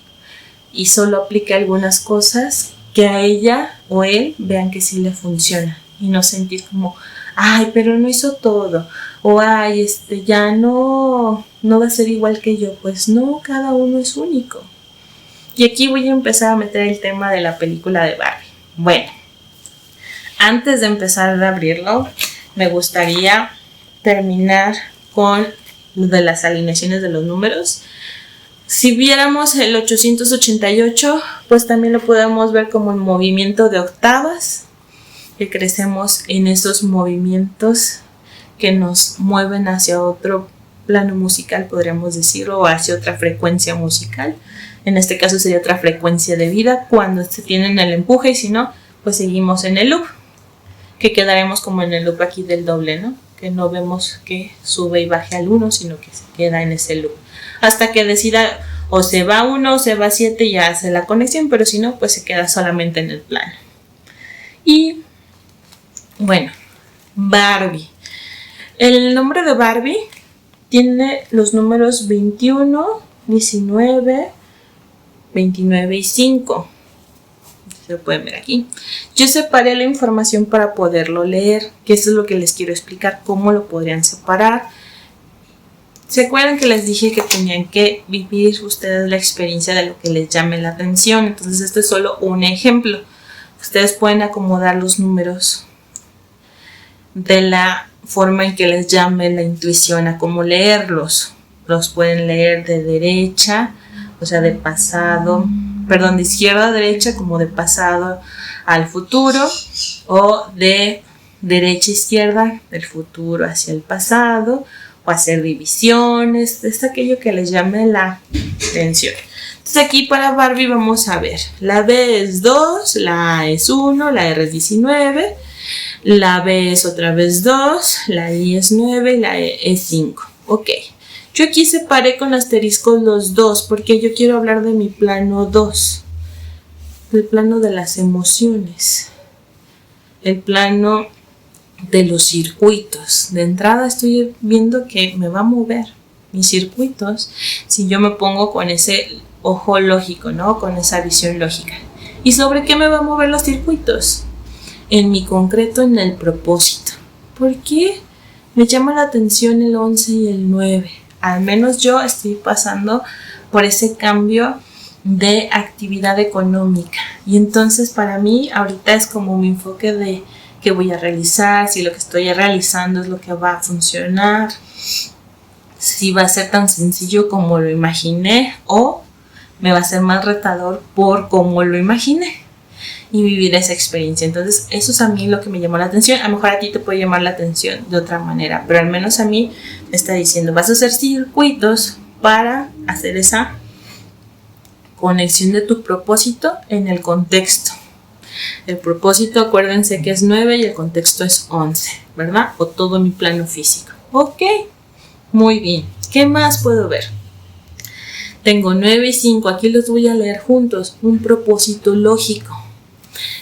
y solo aplique algunas cosas que a ella o él vean que sí le funciona y no sentir como, ay, pero no hizo todo, o ay, ya no va a ser igual que yo. Pues no, cada uno es único. Y aquí voy a empezar a meter el tema de la película de Barbie. Bueno, antes de empezar a abrirlo, me gustaría terminar con lo de las alineaciones de los números. Si viéramos el 888, pues también lo podemos ver como el movimiento de octavas, que crecemos en esos movimientos que nos mueven hacia otro plano musical, podríamos decirlo, o hacia otra frecuencia musical. En este caso sería otra frecuencia de vida cuando se tienen el empuje, y si no, pues seguimos en el loop, que quedaremos como en el loop aquí del doble, ¿no? Que no vemos que sube y baje al 1, sino que se queda en ese loop. Hasta que decida o se va 1 o se va 7 y ya hace la conexión, pero si no, pues se queda solamente en el plano. Y bueno, Barbie. El nombre de Barbie tiene los números 21, 19, 29 y 5. Se pueden ver aquí. Yo separé la información para poderlo leer, que eso es lo que les quiero explicar, cómo lo podrían separar. ¿Se acuerdan que les dije que tenían que vivir ustedes la experiencia de lo que les llame la atención? Entonces este es solo un ejemplo. Ustedes pueden acomodar los números de la forma en que les llame la intuición a cómo leerlos. Los pueden leer de derecha, o sea, de izquierda a derecha, como de pasado al futuro, o de derecha a izquierda, del futuro hacia el pasado, o hacer divisiones. Es aquello que les llame la atención. Entonces aquí para Barbie vamos a ver, la B es 2, la A es 1, la R es 19, la B es otra vez 2, la I es 9 y la E es 5. Ok, yo aquí separé con asteriscos los 2 porque yo quiero hablar de mi plano 2, el plano de las emociones, el plano de los circuitos. De entrada estoy viendo que me va a mover mis circuitos si yo me pongo con ese ojo lógico, ¿no? Con esa visión lógica. ¿Y sobre qué me va a mover los circuitos? En mi concreto, en el propósito. ¿Por qué me llama la atención el 11 y el 9? Al menos yo estoy pasando por ese cambio de actividad económica. Y entonces para mí ahorita es como mi enfoque de qué voy a realizar, si lo que estoy realizando es lo que va a funcionar, si va a ser tan sencillo como lo imaginé o me va a ser más retador por cómo lo imaginé y vivir esa experiencia. Entonces eso es a mí lo que me llamó la atención. A lo mejor a ti te puede llamar la atención de otra manera, pero al menos a mí me está diciendo, vas a hacer circuitos para hacer esa conexión de tu propósito en el contexto. El propósito, acuérdense que es 9 y el contexto es 11, ¿verdad? O todo mi plano físico. Ok, muy bien. ¿Qué más puedo ver? Tengo 9 y 5, aquí los voy a leer juntos. Un propósito lógico.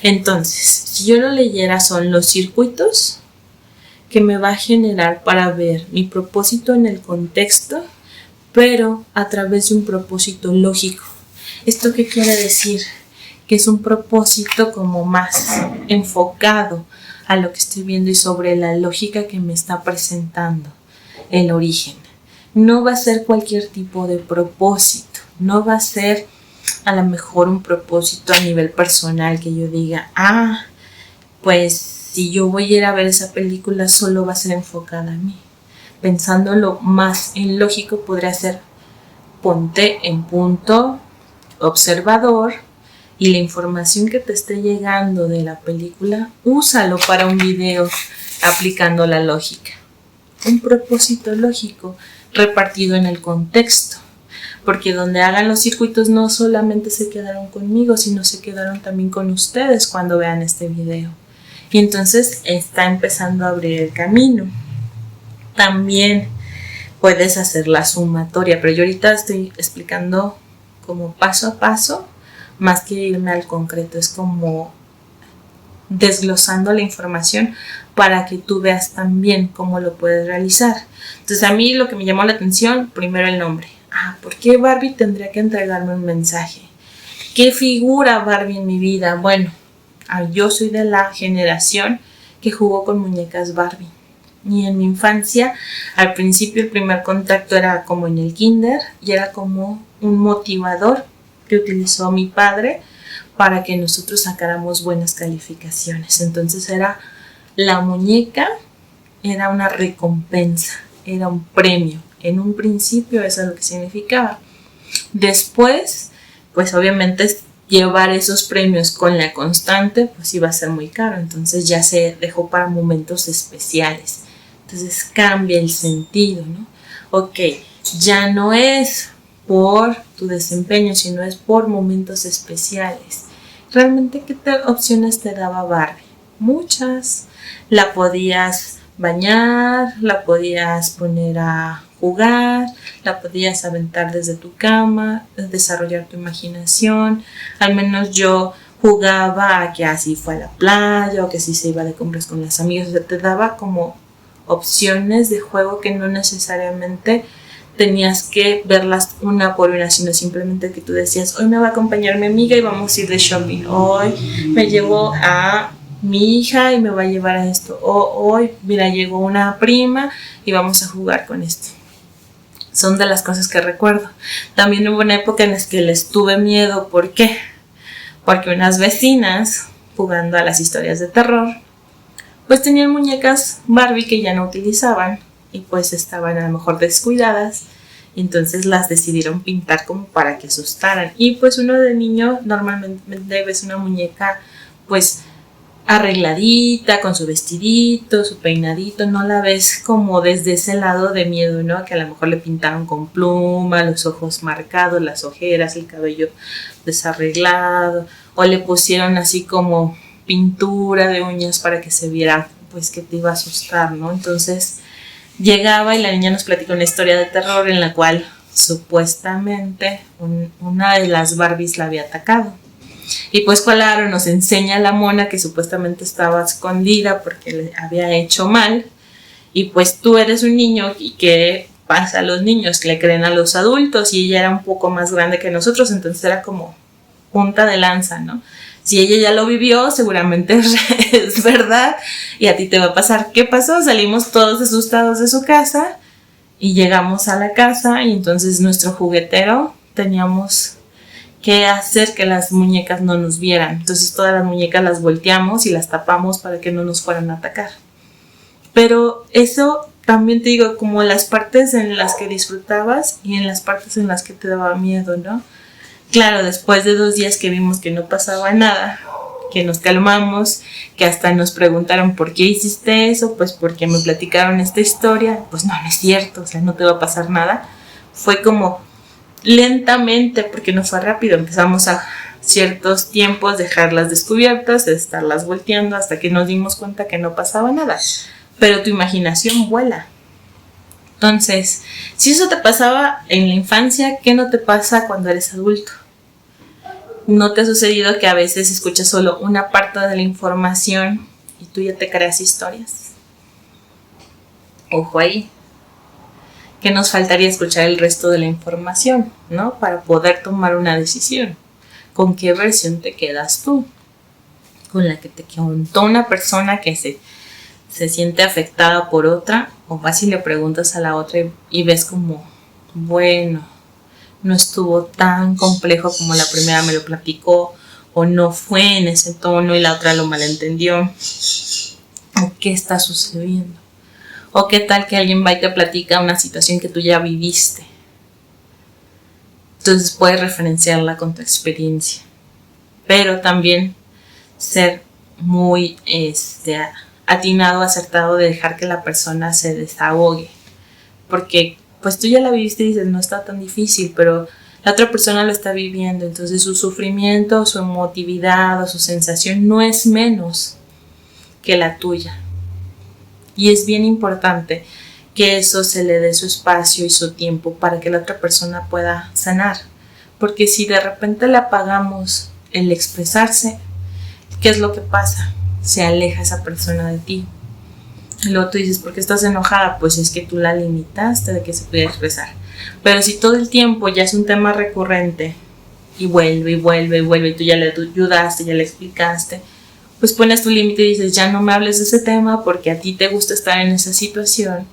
Entonces, si yo lo leyera, son los circuitos que me va a generar para ver mi propósito en el contexto, pero a través de un propósito lógico. ¿Esto qué quiere decir? Que es un propósito como más enfocado a lo que estoy viendo y sobre la lógica que me está presentando el origen. No va a ser cualquier tipo de propósito, no va a ser a lo mejor un propósito a nivel personal que yo diga, pues si yo voy a ir a ver esa película solo va a ser enfocada a mí. Pensándolo más en lógico podría ser, ponte en punto observador y la información que te esté llegando de la película, úsalo para un video aplicando la lógica. Un propósito lógico repartido en el contexto, porque donde hagan los circuitos no solamente se quedaron conmigo, sino se quedaron también con ustedes cuando vean este video. Y entonces está empezando a abrir el camino. También puedes hacer la sumatoria, pero yo ahorita estoy explicando como paso a paso, más que irme al concreto, es como desglosando la información para que tú veas también cómo lo puedes realizar. Entonces a mí lo que me llamó la atención, primero el nombre. ¿Por qué Barbie tendría que entregarme un mensaje? ¿Qué figura Barbie en mi vida? Bueno, yo soy de la generación que jugó con muñecas Barbie. Y en mi infancia, al principio el primer contacto era como en el kinder y era como un motivador que utilizó mi padre para que nosotros sacáramos buenas calificaciones. Entonces era la muñeca, era una recompensa, era un premio. En un principio eso es lo que significaba. Después, pues obviamente llevar esos premios con la constante, pues iba a ser muy caro. Entonces ya se dejó para momentos especiales. Entonces cambia el sentido, ¿no? Ok, ya no es por tu desempeño, sino es por momentos especiales. ¿Realmente qué opciones te daba Barbie? Muchas. La podías bañar, la podías poner a jugar, la podías aventar desde tu cama, desarrollar tu imaginación. Al menos yo jugaba a que así fue a la playa o que así se iba de compras con las amigas. O sea, te daba como opciones de juego que no necesariamente tenías que verlas una por una, sino simplemente que tú decías, hoy me va a acompañar mi amiga y vamos a ir de shopping, hoy me llevo a mi hija y me va a llevar a esto, o hoy, mira, llegó una prima y vamos a jugar con esto. Son de las cosas que recuerdo. También hubo una época en la que les tuve miedo. ¿Por qué? Porque unas vecinas, jugando a las historias de terror, pues tenían muñecas Barbie que ya no utilizaban y pues estaban a lo mejor descuidadas, y entonces las decidieron pintar como para que asustaran. Y pues uno de niño normalmente ves una muñeca pues arregladita, con su vestidito, su peinadito, no la ves como desde ese lado de miedo, ¿no? Que a lo mejor le pintaron con pluma, los ojos marcados, las ojeras, el cabello desarreglado, o le pusieron así como pintura de uñas para que se viera pues que te iba a asustar, ¿no? Entonces llegaba y la niña nos platicó una historia de terror en la cual supuestamente una de las Barbies la había atacado. Y pues claro, nos enseña la mona que supuestamente estaba escondida porque le había hecho mal. Y pues tú eres un niño y ¿qué pasa a los niños? Que le creen a los adultos, y ella era un poco más grande que nosotros, entonces era como punta de lanza, ¿no? Si ella ya lo vivió, seguramente es verdad y a ti te va a pasar. ¿Qué pasó? Salimos todos asustados de su casa y llegamos a la casa y entonces nuestro juguetero teníamos que hacer que las muñecas no nos vieran. Entonces todas las muñecas las volteamos y las tapamos para que no nos fueran a atacar. Pero eso también te digo, como las partes en las que disfrutabas y en las partes en las que te daba miedo, ¿no? Claro, después de 2 días que vimos que no pasaba nada, que nos calmamos, que hasta nos preguntaron ¿por qué hiciste eso? Pues porque me platicaron esta historia. Pues no es cierto, o sea, no te va a pasar nada. Fue como lentamente, porque no fue rápido, empezamos a ciertos tiempos dejarlas descubiertas, estarlas volteando hasta que nos dimos cuenta que no pasaba nada. Pero tu imaginación vuela. Entonces, si eso te pasaba en la infancia, ¿qué no te pasa cuando eres adulto? ¿No te ha sucedido que a veces escuchas solo una parte de la información y tú ya te creas historias? Ojo ahí. Que nos faltaría escuchar el resto de la información, ¿no? Para poder tomar una decisión. ¿Con qué versión te quedas tú? ¿Con la que te contó una persona que se siente afectada por otra? ¿O vas y le preguntas a la otra y ves como, bueno, no estuvo tan complejo como la primera me lo platicó, o no fue en ese tono y la otra lo malentendió? ¿O qué está sucediendo? ¿O qué tal que alguien va y te platica una situación que tú ya viviste? Entonces puedes referenciarla con tu experiencia. Pero también ser muy atinado, acertado de dejar que la persona se desahogue. Porque pues tú ya la viviste y dices, no está tan difícil, pero la otra persona lo está viviendo. Entonces su sufrimiento, su emotividad o su sensación no es menos que la tuya. Y es bien importante que eso se le dé su espacio y su tiempo para que la otra persona pueda sanar. Porque si de repente le apagamos el expresarse, ¿qué es lo que pasa? Se aleja esa persona de ti. Y luego tú dices, ¿por qué estás enojada? Pues es que tú la limitaste de que se pudiera expresar. Pero si todo el tiempo ya es un tema recurrente y vuelve y vuelve y vuelve, y tú ya le ayudaste, ya le explicaste, pues pones tu límite y dices, ya no me hables de ese tema porque a ti te gusta estar en esa situación,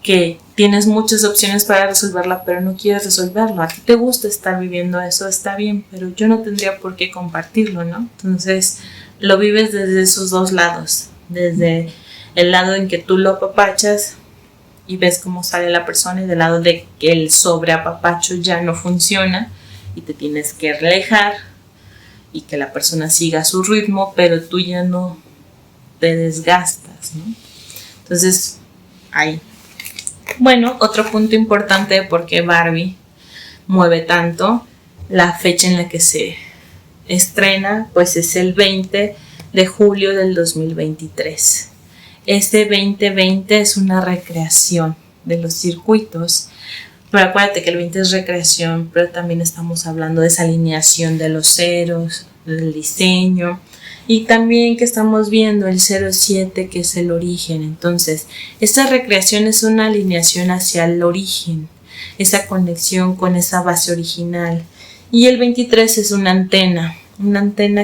que tienes muchas opciones para resolverla, pero no quieres resolverlo. A ti te gusta estar viviendo eso, está bien, pero yo no tendría por qué compartirlo, ¿no? Entonces lo vives desde esos dos lados, desde el lado en que tú lo apapachas y ves cómo sale la persona, y del lado de que el sobreapapacho ya no funciona y te tienes que alejar y que la persona siga su ritmo, pero tú ya no te desgastas, ¿no? Entonces, ahí. Bueno, otro punto importante de por qué Barbie mueve tanto, la fecha en la que se estrena, pues es el 20 de julio del 2023. Este 2020 es una recreación de los circuitos, pero acuérdate que el 20 es recreación, pero también estamos hablando de esa alineación de los ceros, del diseño, y también que estamos viendo el 07, que es el origen. Entonces, esta recreación es una alineación hacia el origen, esa conexión con esa base original. Y el 23 es una antena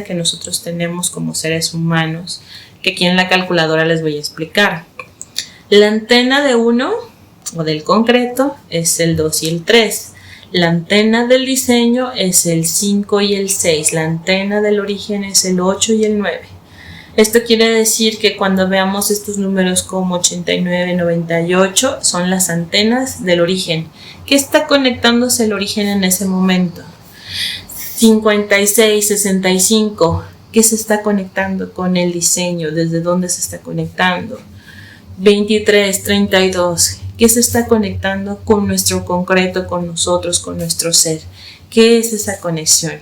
que nosotros tenemos como seres humanos, que aquí en la calculadora les voy a explicar. La antena de 1 o del concreto es el 2 y el 3. La antena del diseño es el 5 y el 6. La antena del origen es el 8 y el 9. Esto quiere decir que cuando veamos estos números como 89, 98, son las antenas del origen. ¿Qué está conectándose el origen en ese momento? 56, 65. ¿Qué se está conectando con el diseño? ¿Desde dónde se está conectando? 23, 32. ¿Qué se está conectando con nuestro concreto, con nosotros, con nuestro ser? ¿Qué es esa conexión?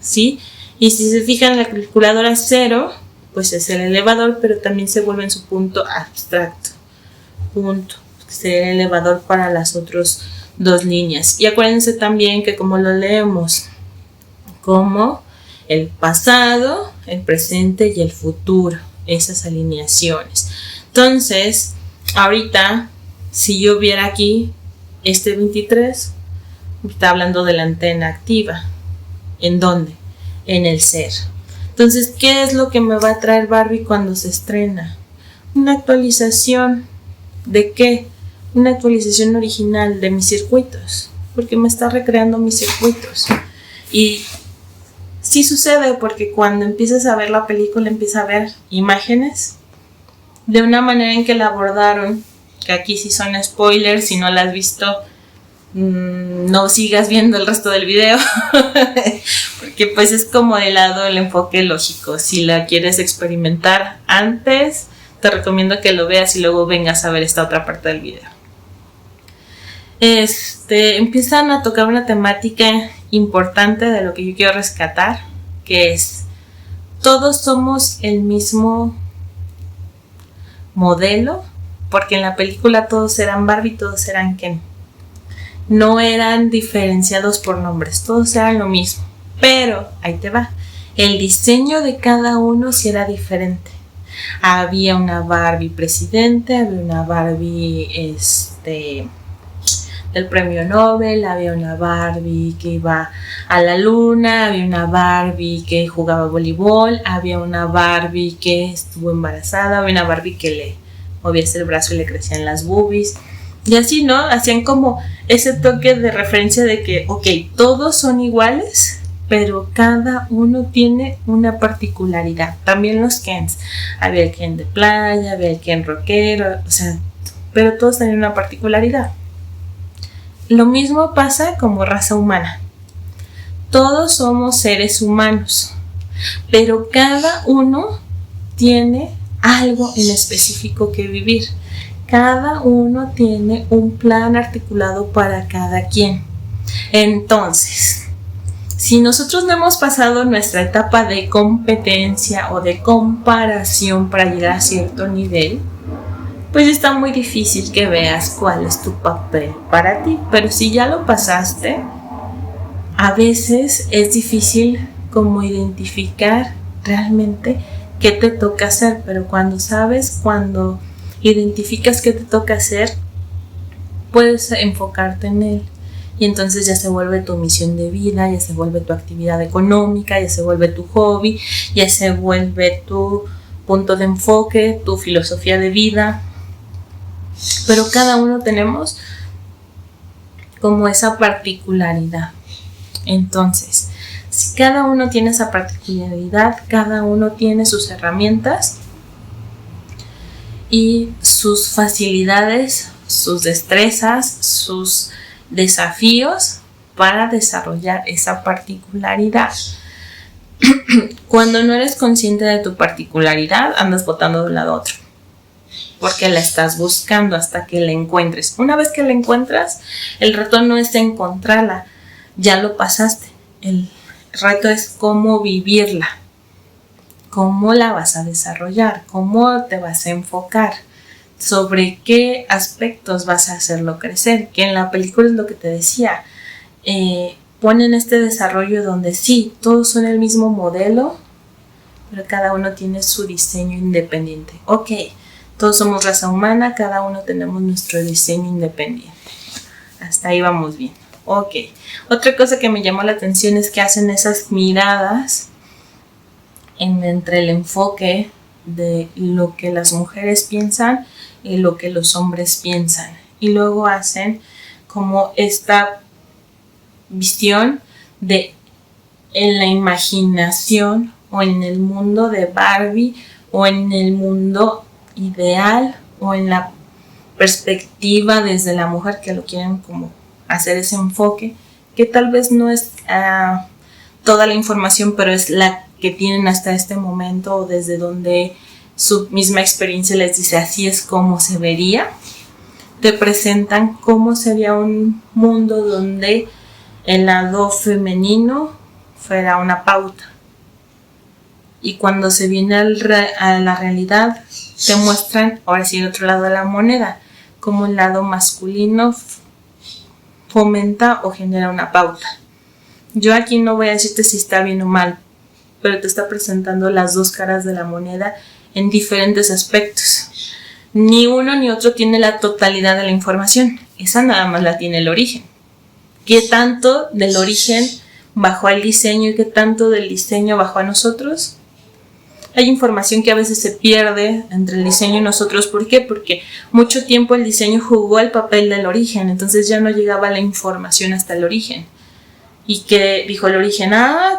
¿Sí? Y si se fijan en la calculadora 0, pues es el elevador, pero también se vuelve en su punto abstracto. Punto. Sería el elevador para las otras dos líneas. Y acuérdense también que como lo leemos, como el pasado, el presente y el futuro, esas alineaciones. Entonces, ahorita, si yo viera aquí este 23, está hablando de la antena activa. ¿En dónde? En el ser. Entonces, ¿qué es lo que me va a traer Barbie cuando se estrena? Una actualización. ¿De qué? Una actualización original de mis circuitos, porque me está recreando mis circuitos. Y sí sucede porque cuando empiezas a ver la película, empiezas a ver imágenes de una manera en que la abordaron, que aquí sí son spoilers. Si no la has visto, no sigas viendo el resto del video porque pues es como de lado el enfoque lógico. Si la quieres experimentar antes, te recomiendo que lo veas y luego vengas a ver esta otra parte del video. Empiezan a tocar una temática importante de lo que yo quiero rescatar, que es: todos somos el mismo modelo, porque en la película todos eran Barbie, todos eran Ken. No eran diferenciados por nombres, todos eran lo mismo. Pero, ahí te va, el diseño de cada uno sí era diferente. Había una Barbie presidente, había una Barbie del premio Nobel, había una Barbie que iba a la luna, había una Barbie que jugaba voleibol, había una Barbie que estuvo embarazada, había una Barbie que le moviese el brazo y le crecían las boobies. Y así, ¿no? Hacían como ese toque de referencia de que, ok, todos son iguales, pero cada uno tiene una particularidad. También los Kens. Había el Ken de playa, había el Ken rockero, o sea, pero todos tenían una particularidad. Lo mismo pasa como raza humana. Todos somos seres humanos, pero cada uno tiene algo en específico que vivir. Cada uno tiene un plan articulado para cada quien. Entonces, si nosotros no hemos pasado nuestra etapa de competencia o de comparación para llegar a cierto nivel, pues está muy difícil que veas cuál es tu papel para ti. Pero si ya lo pasaste, a veces es difícil como identificar realmente qué te toca hacer, pero cuando identificas qué te toca hacer, puedes enfocarte en él. Y entonces ya se vuelve tu misión de vida, ya se vuelve tu actividad económica, ya se vuelve tu hobby, ya se vuelve tu punto de enfoque, tu filosofía de vida. Pero cada uno tenemos como esa particularidad. Entonces, si cada uno tiene esa particularidad, cada uno tiene sus herramientas y sus facilidades, sus destrezas, sus desafíos para desarrollar esa particularidad. Cuando no eres consciente de tu particularidad, andas botando de un lado a otro, porque la estás buscando hasta que la encuentres. Una vez que la encuentras, el reto no es encontrarla, ya lo pasaste. El reto es cómo vivirla, cómo la vas a desarrollar, cómo te vas a enfocar, sobre qué aspectos vas a hacerlo crecer. Que en la película es lo que te decía, ponen este desarrollo donde sí, todos son el mismo modelo, pero cada uno tiene su diseño independiente. Ok, todos somos raza humana, cada uno tenemos nuestro diseño independiente. Hasta ahí vamos bien. Ok, otra cosa que me llamó la atención es que hacen esas miradas entre el enfoque de lo que las mujeres piensan y lo que los hombres piensan. Y luego hacen como esta visión de en la imaginación o en el mundo de Barbie o en el mundo ideal o en la perspectiva desde la mujer, que lo quieren como hacer ese enfoque, que tal vez no es toda la información, pero es la que tienen hasta este momento, o desde donde su misma experiencia les dice así es como se vería. Te presentan cómo sería un mundo donde el lado femenino fuera una pauta, y cuando se viene a la realidad te muestran ahora sí el otro lado de la moneda, como el lado masculino fomenta o genera una pauta. Yo aquí no voy a decirte si está bien o mal, pero te está presentando las dos caras de la moneda en diferentes aspectos. Ni uno ni otro tiene la totalidad de la información, esa nada más la tiene el origen. ¿Qué tanto del origen bajó al diseño y qué tanto del diseño bajó a nosotros? Hay información que a veces se pierde entre el diseño y nosotros. ¿Por qué? Porque mucho tiempo el diseño jugó el papel del origen, entonces ya no llegaba la información hasta el origen. Y que dijo el origen,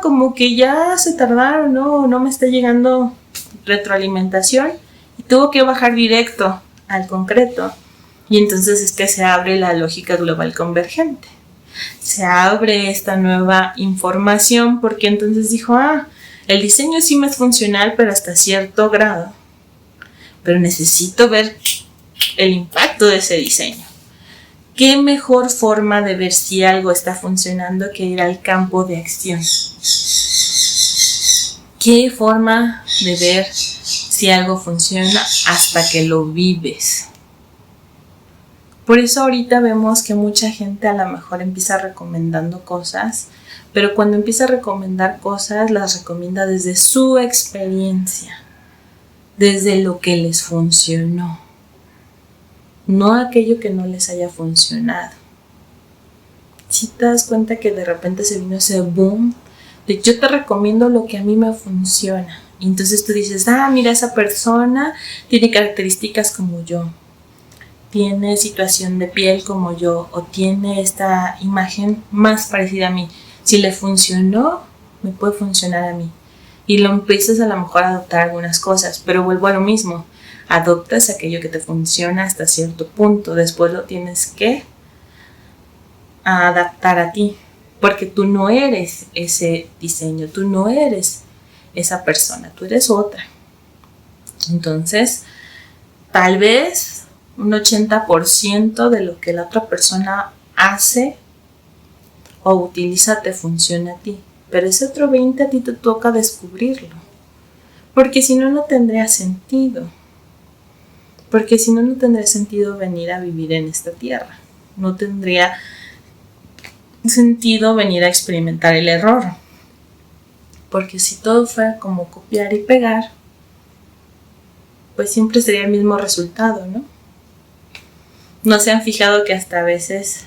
como que ya se tardaron, no me está llegando retroalimentación, y tuvo que bajar directo al concreto. Y entonces es que se abre la lógica global convergente. Se abre esta nueva información porque entonces dijo, el diseño sí me es funcional, pero hasta cierto grado. Pero necesito ver el impacto de ese diseño. ¿Qué mejor forma de ver si algo está funcionando que ir al campo de acción? ¿Qué forma de ver si algo funciona hasta que lo vives? Por eso ahorita vemos que mucha gente a lo mejor empieza recomendando cosas, pero cuando empieza a recomendar cosas, las recomienda desde su experiencia, desde lo que les funcionó, no aquello que no les haya funcionado. Si te das cuenta que de repente se vino ese boom de yo te recomiendo lo que a mí me funciona, y entonces tú dices, mira, esa persona tiene características como yo, tiene situación de piel como yo, o tiene esta imagen más parecida a mí. Si le funcionó, me puede funcionar a mí. Y lo empiezas a lo mejor a adoptar algunas cosas, pero vuelvo a lo mismo. Adoptas aquello que te funciona hasta cierto punto, después lo tienes que adaptar a ti, porque tú no eres ese diseño, tú no eres esa persona, tú eres otra. Entonces, tal vez un 80% de lo que la otra persona hace o utiliza te funciona a ti, pero ese otro 20% a ti te toca descubrirlo, porque si no, no tendría sentido. porque si no, no tendría sentido venir a vivir en esta tierra. No tendría sentido venir a experimentar el error. Porque si todo fuera como copiar y pegar, pues siempre sería el mismo resultado, ¿no? No se han fijado que hasta a veces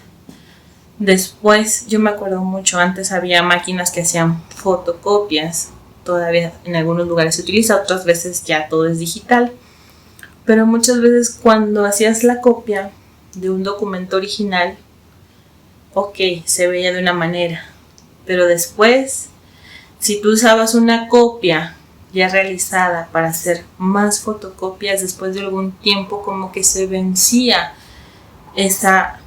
después, yo me acuerdo mucho, antes había máquinas que hacían fotocopias, todavía en algunos lugares se utiliza, otras veces ya todo es digital, pero muchas veces cuando hacías la copia de un documento original, ok, se veía de una manera, pero después, si tú usabas una copia ya realizada para hacer más fotocopias, después de algún tiempo como que se vencía esa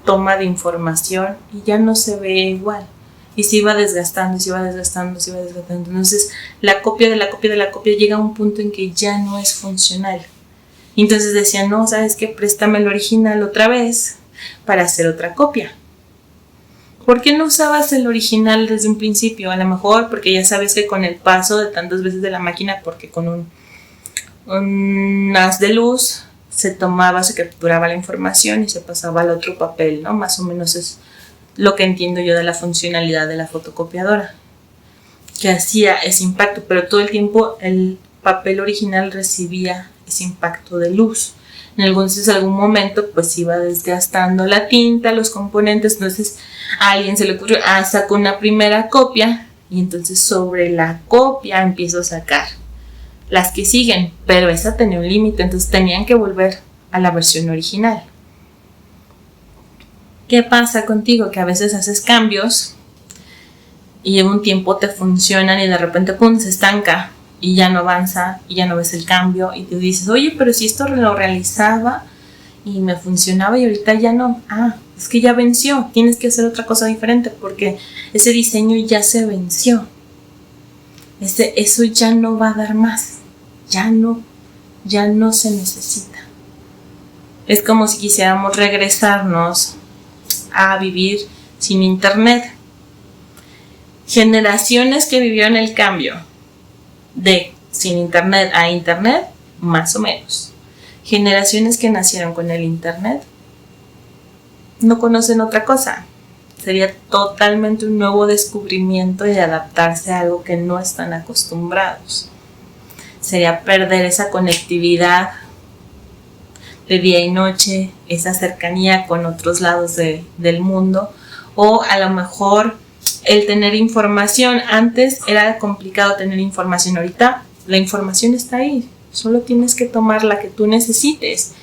toma de información y ya no se ve igual. Y se iba desgastando, se iba desgastando, se iba desgastando. Entonces la copia de la copia de la copia llega a un punto en que ya no es funcional. Y entonces decían, no, ¿sabes qué? Préstame el original otra vez para hacer otra copia. ¿Por qué no usabas el original desde un principio? A lo mejor porque ya sabes que con el paso de tantas veces de la máquina, porque con un haz de luz se tomaba, se capturaba la información y se pasaba al otro papel, ¿no? Más o menos es lo que entiendo yo de la funcionalidad de la fotocopiadora, que hacía ese impacto, pero todo el tiempo el papel original recibía ese impacto de luz. En algún momento pues iba desgastando la tinta, los componentes, entonces a alguien se le ocurrió, saco una primera copia y entonces sobre la copia empiezo a sacar las que siguen, pero esa tenía un límite, entonces tenían que volver a la versión original. ¿Qué pasa contigo? Que a veces haces cambios y en un tiempo te funcionan y de repente pum, se estanca y ya no avanza y ya no ves el cambio y te dices, oye, pero si esto lo realizaba y me funcionaba y ahorita ya no, es que ya venció, tienes que hacer otra cosa diferente porque ese diseño ya se venció, eso ya no va a dar más, ya no se necesita. Es como si quisiéramos regresarnos a vivir sin internet. Generaciones que vivieron el cambio de sin internet a internet, más o menos. Generaciones que nacieron con el internet no conocen otra cosa. Sería totalmente un nuevo descubrimiento y adaptarse a algo que no están acostumbrados. Sería perder esa conectividad de día y noche, esa cercanía con otros lados del mundo, o a lo mejor el tener información. Antes era complicado tener información, ahorita la información está ahí, solo tienes que tomar la que tú necesites.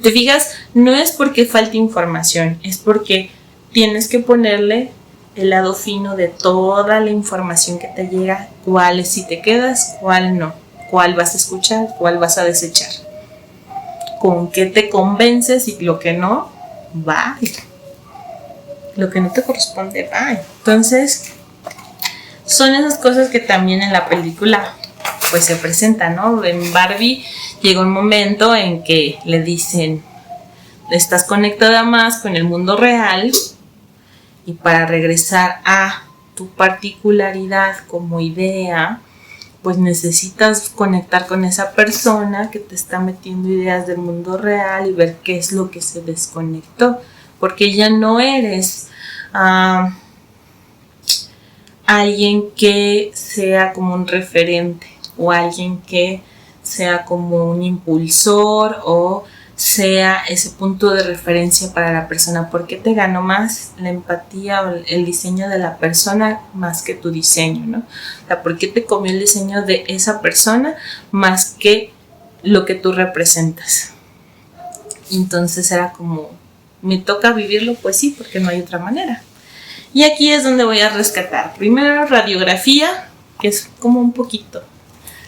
Te fijas, no es porque falte información, es porque tienes que ponerle el lado fino de toda la información que te llega, cuál si te quedas, cuál no, cuál vas a escuchar, cuál vas a desechar, con qué te convences y lo que no, va. Lo que no te corresponde, va. Entonces, son esas cosas que también en la película pues se presentan, ¿no? En Barbie llega un momento en que le dicen, estás conectada más con el mundo real y para regresar a tu particularidad como idea, pues necesitas conectar con esa persona que te está metiendo ideas del mundo real y ver qué es lo que se desconectó, porque ya no eres alguien que sea como un referente o alguien que sea como un impulsor o sea ese punto de referencia para la persona. ¿Por qué te ganó más la empatía o el diseño de la persona más que tu diseño, ¿no? O sea, ¿por qué te comió el diseño de esa persona más que lo que tú representas? Entonces era como, ¿me toca vivirlo? Pues sí, porque no hay otra manera. Y aquí es donde voy a rescatar. Primero, radiografía, que es como un poquito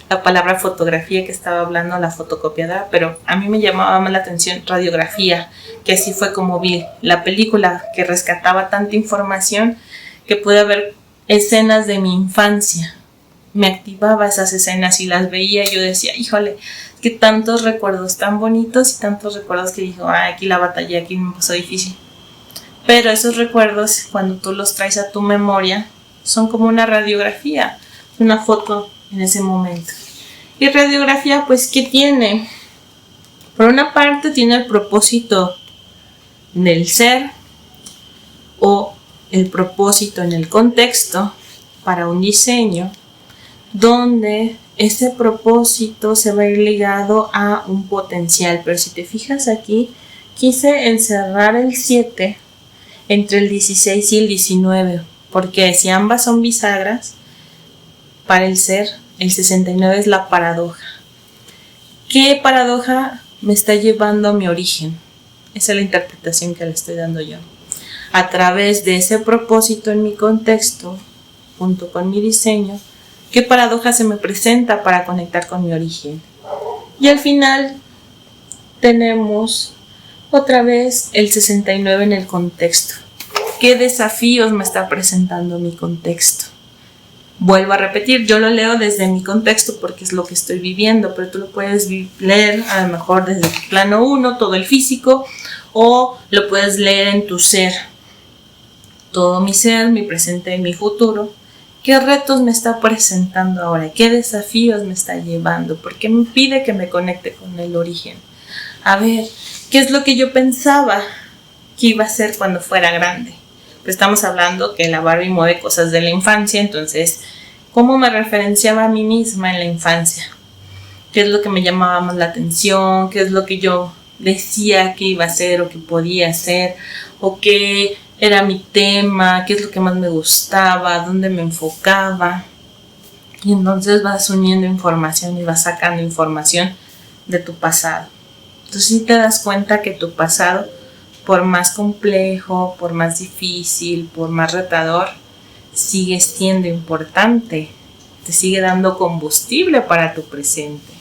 la palabra fotografía que estaba hablando, la fotocopiadora, pero a mí me llamaba más la atención radiografía, que así fue como vi la película, que rescataba tanta información que pude ver escenas de mi infancia. Me activaba esas escenas y las veía y yo decía, híjole, que tantos recuerdos tan bonitos y tantos recuerdos que dijo, aquí la batallé, aquí me pasó difícil. Pero esos recuerdos, cuando tú los traes a tu memoria, son como una radiografía, una foto en ese momento. Y radiografía, pues, ¿qué tiene? Por una parte tiene el propósito del ser o el propósito en el contexto para un diseño, donde ese propósito se va a ir ligado a un potencial. Pero si te fijas aquí, quise encerrar el 7 entre el 16 y el 19, porque si ambas son bisagras, para el ser, el 69 es la paradoja. ¿Qué paradoja me está llevando a mi origen? Esa es la interpretación que le estoy dando yo. A través de ese propósito en mi contexto, junto con mi diseño, ¿qué paradoja se me presenta para conectar con mi origen? Y al final tenemos otra vez el 69 en el contexto. ¿Qué desafíos me está presentando mi contexto? Vuelvo a repetir, yo lo leo desde mi contexto porque es lo que estoy viviendo, pero tú lo puedes leer a lo mejor desde tu plano 1, todo el físico, o lo puedes leer en tu ser, todo mi ser, mi presente y mi futuro. ¿Qué retos me está presentando ahora? ¿Qué desafíos me está llevando? ¿Por qué me pide que me conecte con el origen? A ver, ¿qué es lo que yo pensaba que iba a ser cuando fuera grande? Pues estamos hablando que la Barbie mueve cosas de la infancia, entonces, ¿cómo me referenciaba a mí misma en la infancia? ¿Qué es lo que me llamaba más la atención? ¿Qué es lo que yo decía que iba a hacer o que podía hacer? ¿O qué era mi tema? ¿Qué es lo que más me gustaba? ¿Dónde me enfocaba? Y entonces vas uniendo información y vas sacando información de tu pasado. Entonces sí te das cuenta que tu pasado, por más complejo, por más difícil, por más retador, sigue siendo importante. Te sigue dando combustible para tu presente.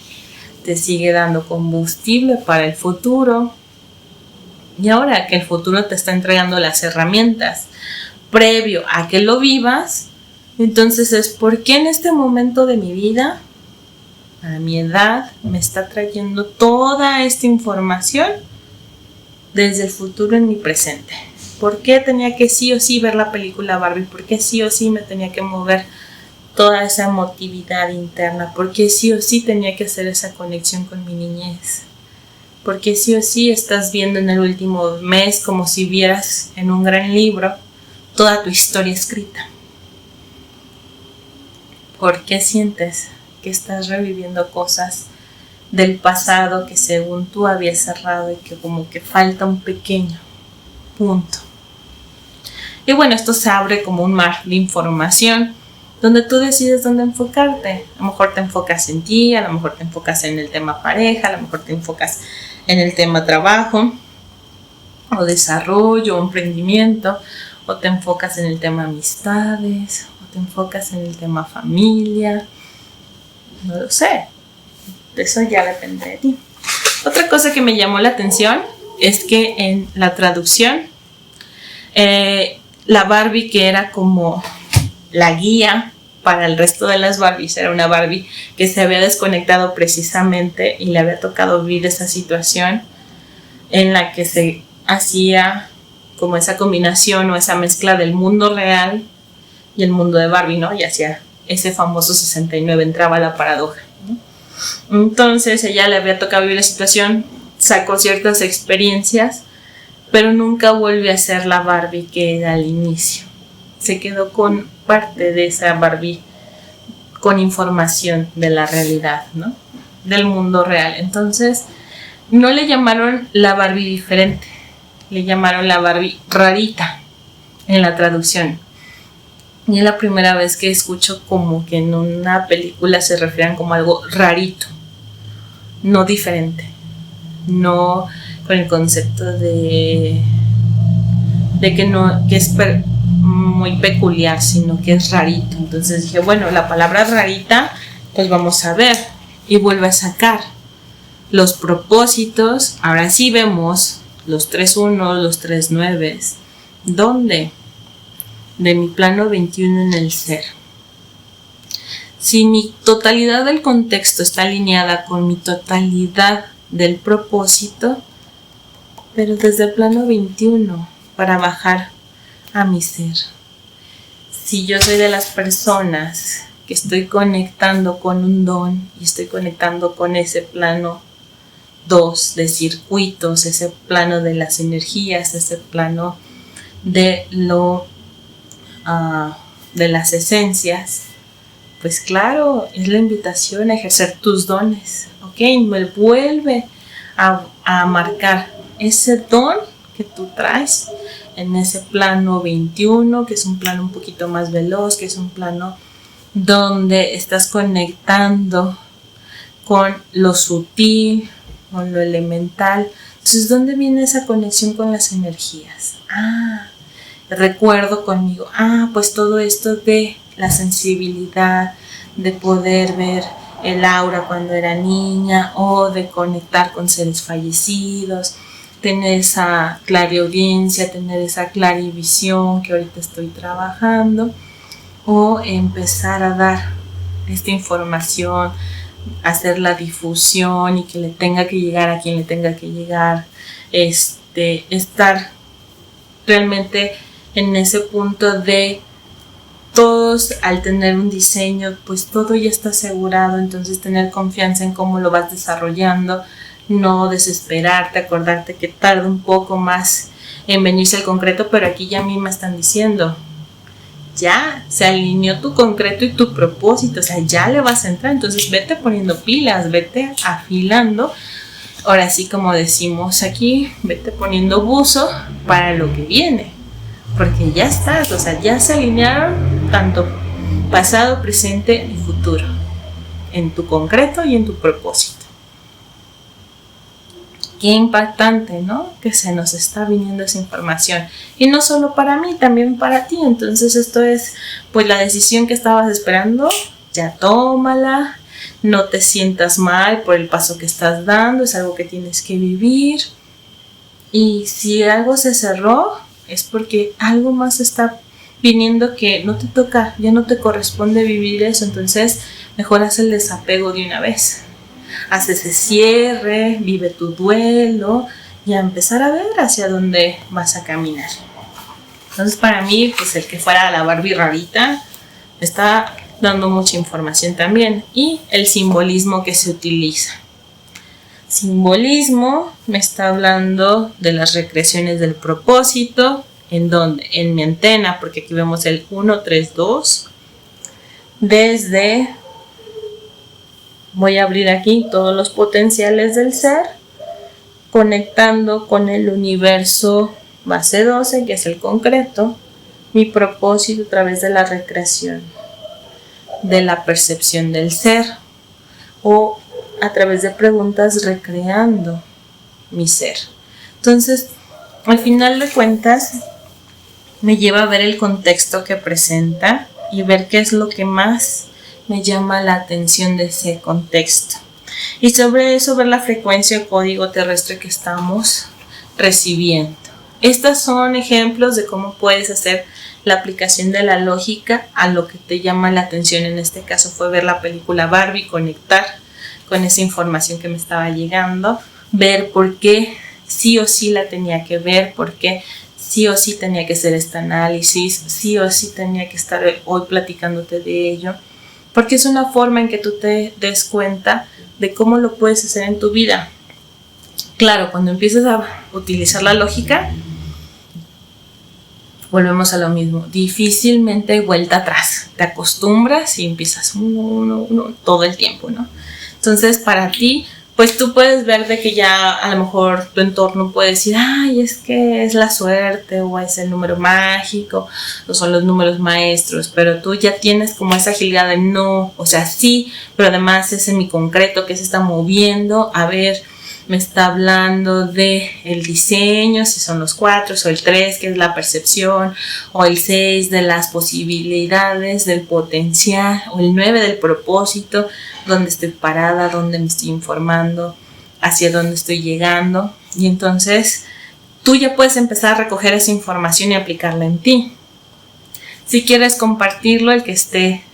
Te sigue dando combustible para el futuro. Y ahora que el futuro te está entregando las herramientas previo a que lo vivas, entonces es ¿por qué en este momento de mi vida, a mi edad, me está trayendo toda esta información desde el futuro en mi presente? ¿Por qué tenía que sí o sí ver la película Barbie? ¿Por qué sí o sí me tenía que mover toda esa emotividad interna? ¿Por qué sí o sí tenía que hacer esa conexión con mi niñez? ¿Por qué sí o sí estás viendo en el último mes como si vieras en un gran libro toda tu historia escrita? ¿Por qué sientes que estás reviviendo cosas del pasado que según tú habías cerrado y que como que falta un pequeño punto? Y bueno, esto se abre como un mar de información donde tú decides dónde enfocarte. A lo mejor te enfocas en ti, a lo mejor te enfocas en el tema pareja, a lo mejor te enfocas en el tema trabajo o desarrollo o emprendimiento, o te enfocas en el tema amistades, o te enfocas en el tema familia, no lo sé, eso ya depende de ti. Otra cosa que me llamó la atención es que en la traducción la Barbie que era como la guía para el resto de las Barbies era una Barbie que se había desconectado precisamente y le había tocado vivir esa situación en la que se hacía como esa combinación o esa mezcla del mundo real y el mundo de Barbie, ¿no? Y hacía ese famoso 69, entraba la paradoja, ¿no? Entonces ella le había tocado vivir la situación, sacó ciertas experiencias, pero nunca volvió a ser la Barbie que era al inicio. Se quedó con parte de esa Barbie con información de la realidad, ¿no? Del mundo real. Entonces, no le llamaron la Barbie diferente, le llamaron la Barbie rarita en la traducción. Y es la primera vez que escucho como que en una película se refieran como algo rarito, no diferente, no con el concepto de que es muy peculiar, sino que es rarito. Entonces dije, bueno, la palabra rarita, pues vamos a ver. Y vuelve a sacar los propósitos. Ahora sí vemos los 3-1, los 3-9. ¿Dónde? De mi plano 21 en el ser. Si mi totalidad del contexto está alineada con mi totalidad del propósito, pero desde el plano 21 para bajar a mi ser. Si yo soy de las personas que estoy conectando con un don y estoy conectando con ese plano 2 de circuitos, ese plano de las energías, ese plano de de las esencias, pues claro, es la invitación a ejercer tus dones, ¿ok? Me vuelve a marcar ese don que tú traes en ese plano 21, que es un plano un poquito más veloz, que es un plano donde estás conectando con lo sutil, con lo elemental. Entonces, ¿dónde viene esa conexión con las energías? Recuerdo conmigo, pues todo esto de la sensibilidad, de poder ver el aura cuando era niña, o de conectar con seres fallecidos, tener esa clariaudiencia, tener esa clarivisión que ahorita estoy trabajando, o empezar a dar esta información, hacer la difusión y que le tenga que llegar a quien le tenga que llegar, estar realmente en ese punto de todos, al tener un diseño, pues todo ya está asegurado, entonces tener confianza en cómo lo vas desarrollando, no desesperarte, acordarte que tarda un poco más en venirse el concreto, pero aquí ya a mí me están diciendo, ya se alineó tu concreto y tu propósito, o sea, ya le vas a entrar, entonces vete poniendo pilas, vete afilando, ahora sí como decimos aquí, vete poniendo buzo para lo que viene, porque ya estás, o sea, ya se alinearon tanto pasado, presente y futuro, en tu concreto y en tu propósito. Qué impactante, ¿no? Que se nos está viniendo esa información. Y no solo para mí, también para ti. Entonces esto es, pues, la decisión que estabas esperando, ya tómala. No te sientas mal por el paso que estás dando, es algo que tienes que vivir. Y si algo se cerró, es porque algo más está viniendo que no te toca, ya no te corresponde vivir eso. Entonces, mejor haz el desapego de una vez. Haz ese cierre, vive tu duelo y a empezar a ver hacia dónde vas a caminar. Entonces, para mí, pues el que fuera la Barbie rarita está dando mucha información también. Y el simbolismo que se utiliza. Simbolismo me está hablando de las recreaciones del propósito. ¿En dónde? En mi antena, porque aquí vemos el 1, 3, 2. Voy a abrir aquí todos los potenciales del ser, conectando con el universo base 12, que es el concreto, mi propósito a través de la recreación, de la percepción del ser, o a través de preguntas recreando mi ser. Entonces, al final de cuentas, me lleva a ver el contexto que presenta y ver qué es lo que más me llama la atención de ese contexto. Y sobre eso ver la frecuencia o código terrestre que estamos recibiendo. Estos son ejemplos de cómo puedes hacer la aplicación de la lógica a lo que te llama la atención. En este caso fue ver la película Barbie, conectar con esa información que me estaba llegando, ver por qué sí o sí la tenía que ver, por qué sí o sí tenía que hacer este análisis, sí o sí tenía que estar hoy platicándote de ello, porque es una forma en que tú te des cuenta de cómo lo puedes hacer en tu vida. Claro, cuando empiezas a utilizar la lógica, volvemos a lo mismo, difícilmente hay vuelta atrás, te acostumbras y empiezas uno todo el tiempo, ¿no? Entonces para ti, pues tú puedes ver de que ya a lo mejor tu entorno puede decir, ay, es que es la suerte, o es el número mágico, o son los números maestros, pero tú ya tienes como esa agilidad de no, o sea, sí, pero además es en mi concreto que se está moviendo, a ver, me está hablando de el diseño, si son los 4 o el 3, que es la percepción, o el 6 de las posibilidades, del potencial, o el 9 del propósito, dónde estoy parada, dónde me estoy informando, hacia dónde estoy llegando. Y entonces tú ya puedes empezar a recoger esa información y aplicarla en ti. Si quieres compartirlo, el que esté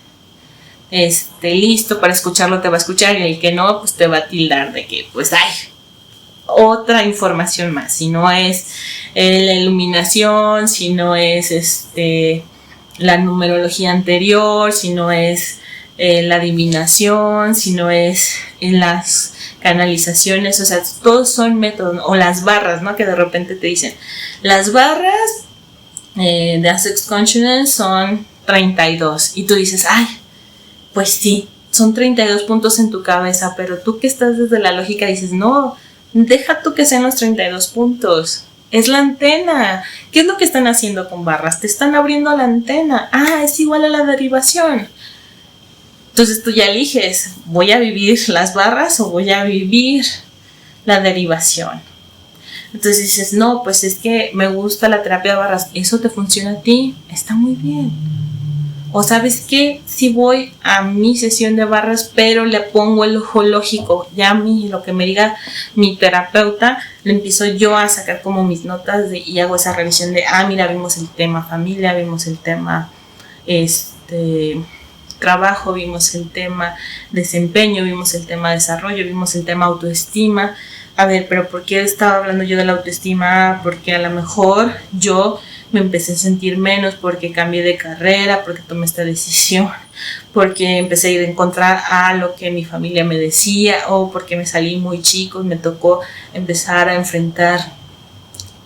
listo para escucharlo te va a escuchar, y el que no, pues te va a tildar de que pues hay otra información más. Si no es la iluminación, si no es la numerología anterior, si no es la adivinación, si no es en las canalizaciones, o sea, todos son métodos, ¿no? O las barras, ¿no? Que de repente te dicen, las barras de Access Consciousness son 32 y tú dices, ay, pues sí, son 32 puntos en tu cabeza, pero tú que estás desde la lógica dices, no, deja tú que sean los 32 puntos. Es la antena. ¿Qué es lo que están haciendo con barras? Te están abriendo la antena. Ah, es igual a la derivación. Entonces tú ya eliges, ¿voy a vivir las barras o voy a vivir la derivación? Entonces dices, no, pues es que me gusta la terapia de barras. ¿Eso te funciona a ti? Está muy bien. O sabes qué, si voy a mi sesión de barras, pero le pongo el ojo lógico, ya a mí, lo que me diga mi terapeuta, le empiezo yo a sacar como mis notas y hago esa revisión de, mira, vimos el tema familia, vimos el tema trabajo, vimos el tema desempeño, vimos el tema desarrollo, vimos el tema autoestima. A ver, pero ¿por qué estaba hablando yo de la autoestima? Porque a lo mejor yo me empecé a sentir menos porque cambié de carrera, porque tomé esta decisión, porque empecé a ir a encontrar a lo que mi familia me decía, o porque me salí muy chico y me tocó empezar a enfrentar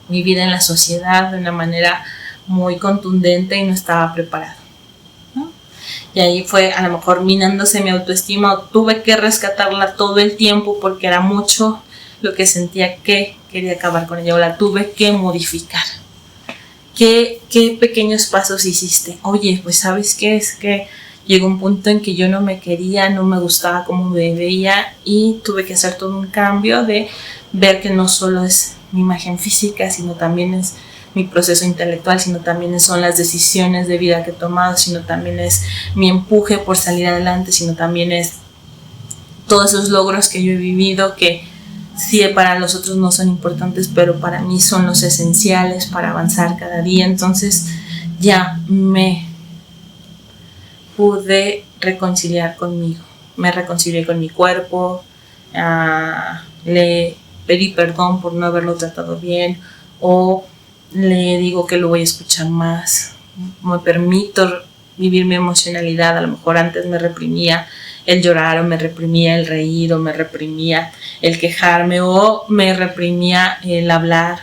mi vida en la sociedad de una manera muy contundente y no estaba preparado, ¿no? Y ahí fue a lo mejor minándose mi autoestima, o tuve que rescatarla todo el tiempo porque era mucho lo que sentía que quería acabar con ella, o la tuve que modificar. ¿Qué pequeños pasos hiciste? Oye, pues ¿sabes qué? Es que llegó un punto en que yo no me quería, no me gustaba cómo me veía y tuve que hacer todo un cambio de ver que no solo es mi imagen física, sino también es mi proceso intelectual, sino también son las decisiones de vida que he tomado, sino también es mi empuje por salir adelante, sino también es todos esos logros que yo he vivido que sí, para los otros no son importantes, pero para mí son los esenciales para avanzar cada día. Entonces ya me pude reconciliar conmigo. Me reconcilié con mi cuerpo, le pedí perdón por no haberlo tratado bien, o le digo que lo voy a escuchar más. Me permito vivir mi emocionalidad. A lo mejor antes me reprimía el llorar, o me reprimía el reír, o me reprimía el quejarme, o me reprimía el hablar.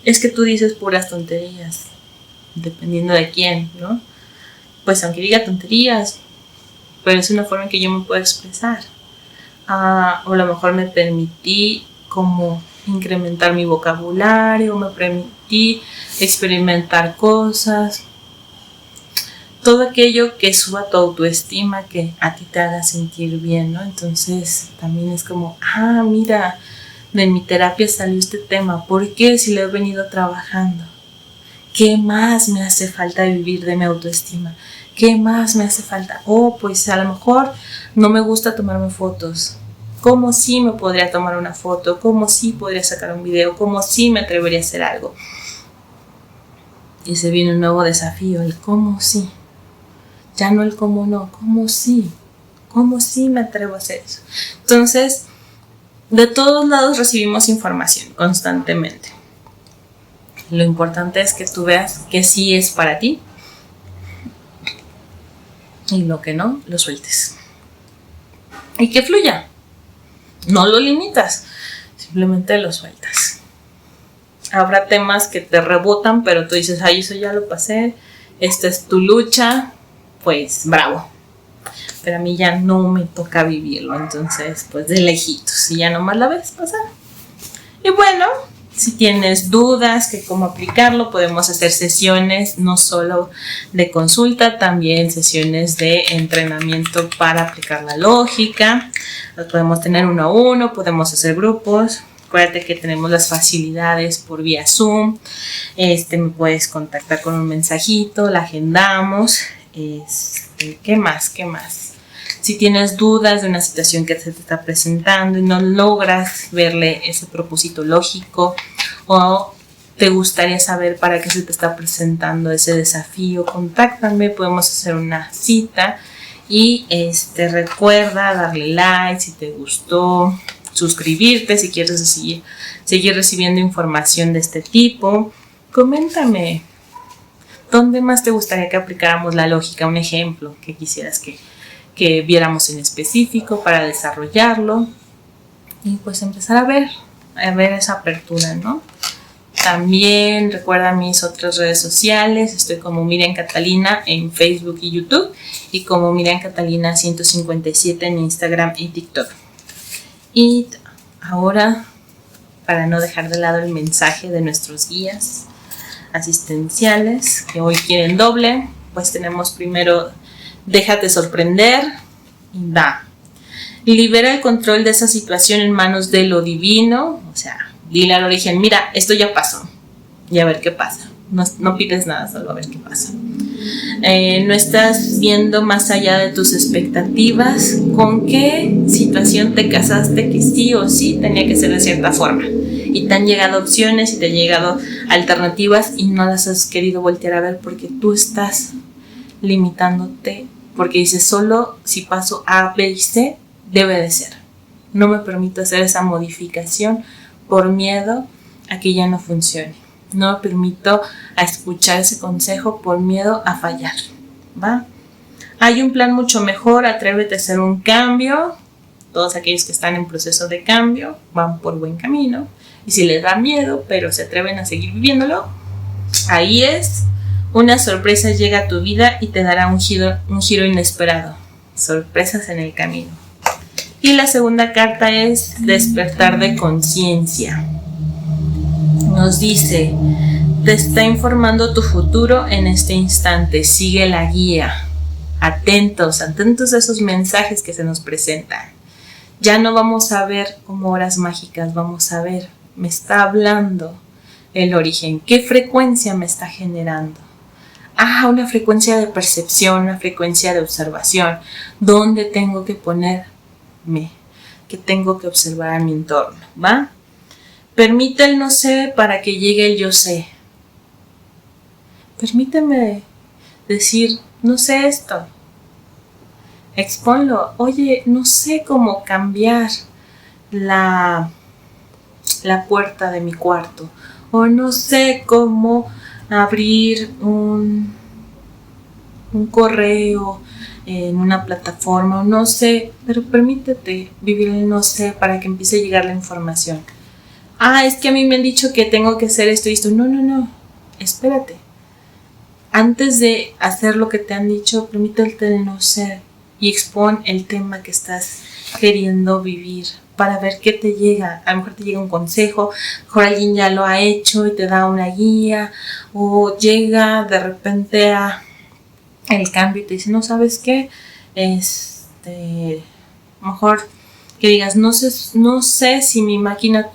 Es que tú dices puras tonterías, dependiendo de quién, ¿no? Pues aunque diga tonterías, pero es una forma en que yo me puedo expresar. O a lo mejor me permití como incrementar mi vocabulario, me permití experimentar cosas. Todo aquello que suba tu autoestima, que a ti te haga sentir bien, ¿no? Entonces también es como, mira, de mi terapia salió este tema. ¿Por qué? Si lo he venido trabajando. ¿Qué más me hace falta vivir de mi autoestima? ¿Qué más me hace falta? Pues a lo mejor no me gusta tomarme fotos. ¿Cómo sí me podría tomar una foto? ¿Cómo sí podría sacar un video? ¿Cómo sí me atrevería a hacer algo? Y se viene un nuevo desafío, el cómo sí. Ya no el cómo no, cómo sí me atrevo a hacer eso. Entonces, de todos lados recibimos información constantemente. Lo importante es que tú veas que sí es para ti y lo que no, lo sueltes. Y que fluya. No lo limitas, simplemente lo sueltas. Habrá temas que te rebotan, pero tú dices, eso ya lo pasé, esta es tu lucha, pues bravo. Pero a mí ya no me toca vivirlo, entonces pues de lejitos y ya nomás la ves pasar. Y bueno, si tienes dudas que cómo aplicarlo, podemos hacer sesiones no solo de consulta, también sesiones de entrenamiento para aplicar la lógica. Los podemos tener 1 a 1, podemos hacer grupos. Acuérdate que tenemos las facilidades por vía Zoom. Me puedes contactar con un mensajito, la agendamos. ¿Qué más? Si tienes dudas de una situación que se te está presentando y no logras verle ese propósito lógico, o te gustaría saber para qué se te está presentando ese desafío, contáctame, podemos hacer una cita. Y recuerda darle like si te gustó, suscribirte si quieres seguir recibiendo información de este tipo. Coméntame, ¿dónde más te gustaría que aplicáramos la lógica? Un ejemplo que quisieras que que viéramos en específico para desarrollarlo y pues empezar a ver esa apertura, ¿no? También recuerda mis otras redes sociales, estoy como Miriam Catalina en Facebook y YouTube y como Miriam Catalina 157 en Instagram y TikTok. Y ahora, para no dejar de lado el mensaje de nuestros guías asistenciales que hoy quieren doble, pues tenemos primero, déjate sorprender y da. Libera el control de esa situación en manos de lo divino, o sea, dile al origen, mira, esto ya pasó, y a ver qué pasa. No pides nada, solo a ver qué pasa. No estás viendo más allá de tus expectativas. ¿Con qué situación te casaste que sí o sí tenía que ser de cierta forma? Y te han llegado opciones y te han llegado alternativas y no las has querido voltear a ver porque tú estás limitándote, porque dices, solo si paso A, B y C, debe de ser. No me permito hacer esa modificación por miedo a que ya no funcione. No me permito a escuchar ese consejo por miedo a fallar, ¿va? Hay un plan mucho mejor, atrévete a hacer un cambio. Todos aquellos que están en proceso de cambio van por buen camino. Y si les da miedo, pero se atreven a seguir viviéndolo, ahí es. Una sorpresa llega a tu vida y te dará un giro inesperado. Sorpresas en el camino. Y la segunda carta es despertar de conciencia. Nos dice, te está informando tu futuro en este instante, sigue la guía. Atentos a esos mensajes que se nos presentan. Ya no vamos a ver como horas mágicas, vamos a ver, me está hablando el origen, qué frecuencia me está generando. Una frecuencia de percepción, una frecuencia de observación, ¿dónde tengo que ponerme? ¿Qué tengo que observar a mi entorno? ¿Va? Permite el no sé para que llegue el yo sé. Permíteme decir, no sé esto. Exponlo. Oye, no sé cómo cambiar la puerta de mi cuarto. O no sé cómo abrir un correo en una plataforma. No sé, pero permítete vivir el no sé para que empiece a llegar la información. Es que a mí me han dicho que tengo que hacer esto y esto. No, espérate. Antes de hacer lo que te han dicho, permítete el no ser y expon el tema que estás queriendo vivir para ver qué te llega. A lo mejor te llega un consejo, a lo mejor alguien ya lo ha hecho y te da una guía, o llega de repente a el cambio y te dice, no, ¿sabes qué? Mejor que digas, no sé si mi máquina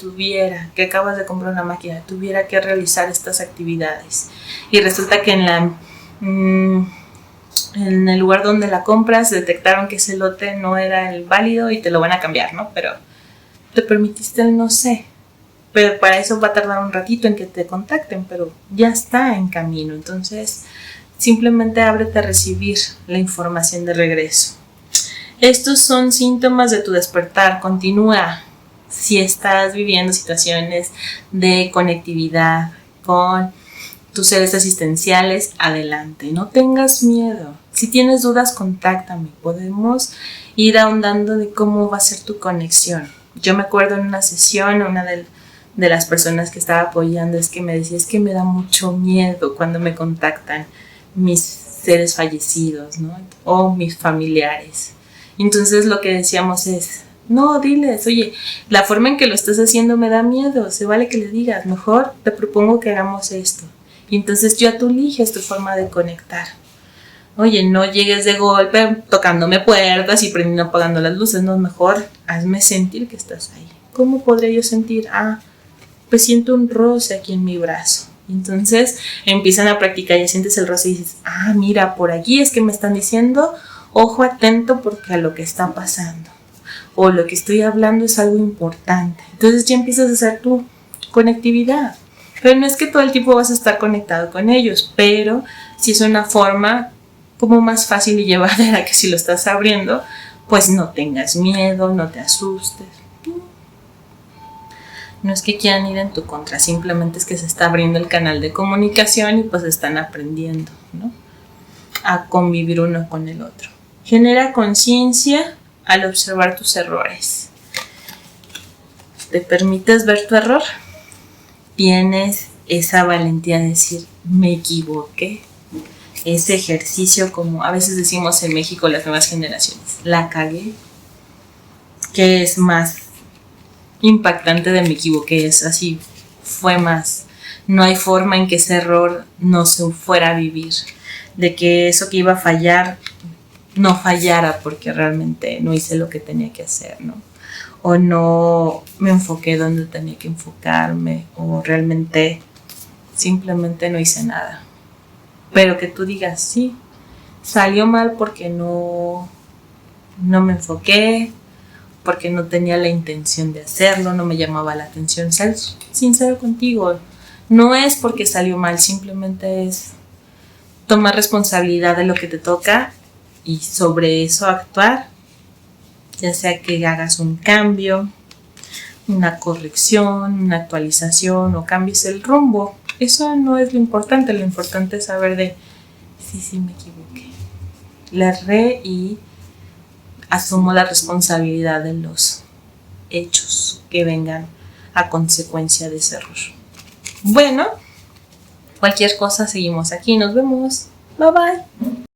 que acabas de comprar una máquina, tuviera que realizar estas actividades. Y resulta que en el lugar donde la compras detectaron que ese lote no era el válido y te lo van a cambiar, ¿no? Pero te permitiste el no sé. Pero para eso va a tardar un ratito en que te contacten, pero ya está en camino. Entonces, simplemente ábrete a recibir la información de regreso. Estos son síntomas de tu despertar. Continúa. Si estás viviendo situaciones de conectividad con tus seres asistenciales, adelante. No tengas miedo. Si tienes dudas, contáctame. Podemos ir ahondando de cómo va a ser tu conexión. Yo me acuerdo en una sesión, una de las personas que estaba apoyando es que me decía, es que me da mucho miedo cuando me contactan mis seres fallecidos, ¿no? O mis familiares. Entonces lo que decíamos es, no, diles, oye, la forma en que lo estás haciendo me da miedo, se vale que le digas, mejor te propongo que hagamos esto. Y entonces ya tú eliges tu forma de conectar. Oye, no llegues de golpe tocándome puertas y prendiendo apagando las luces, no, mejor hazme sentir que estás ahí. ¿Cómo podría yo sentir? Pues siento un roce aquí en mi brazo. Entonces empiezan a practicar, ya sientes el roce y dices, mira, por aquí es que me están diciendo, ojo atento porque a lo que está pasando o lo que estoy hablando es algo importante. Entonces ya empiezas a hacer tu conectividad. Pero no es que todo el tiempo vas a estar conectado con ellos, pero sí es una forma como más fácil y llevadera que si lo estás abriendo, pues no tengas miedo, no te asustes. No es que quieran ir en tu contra, simplemente es que se está abriendo el canal de comunicación y pues están aprendiendo, ¿no? A convivir uno con el otro. Genera conciencia al observar tus errores. ¿Te permites ver tu error? Tienes esa valentía de decir, me equivoqué. Ese ejercicio, como a veces decimos en México las nuevas generaciones, la cagué. ¿Qué es más impactante de me equivoqué? Es así, fue más. No hay forma en que ese error no se fuera a vivir. De que eso que iba a fallar no fallara porque realmente no hice lo que tenía que hacer, ¿no? O no me enfoqué donde tenía que enfocarme, o realmente simplemente no hice nada. Pero que tú digas, sí, salió mal porque no me enfoqué, porque no tenía la intención de hacerlo, no me llamaba la atención. Ser sincero contigo, no es porque salió mal, simplemente es tomar responsabilidad de lo que te toca y sobre eso actuar, ya sea que hagas un cambio, una corrección, una actualización o cambies el rumbo. Eso no es lo importante es saber de sí me equivoqué, le erré y asumo la responsabilidad de los hechos que vengan a consecuencia de ese error. Bueno, cualquier cosa seguimos aquí, nos vemos, bye bye.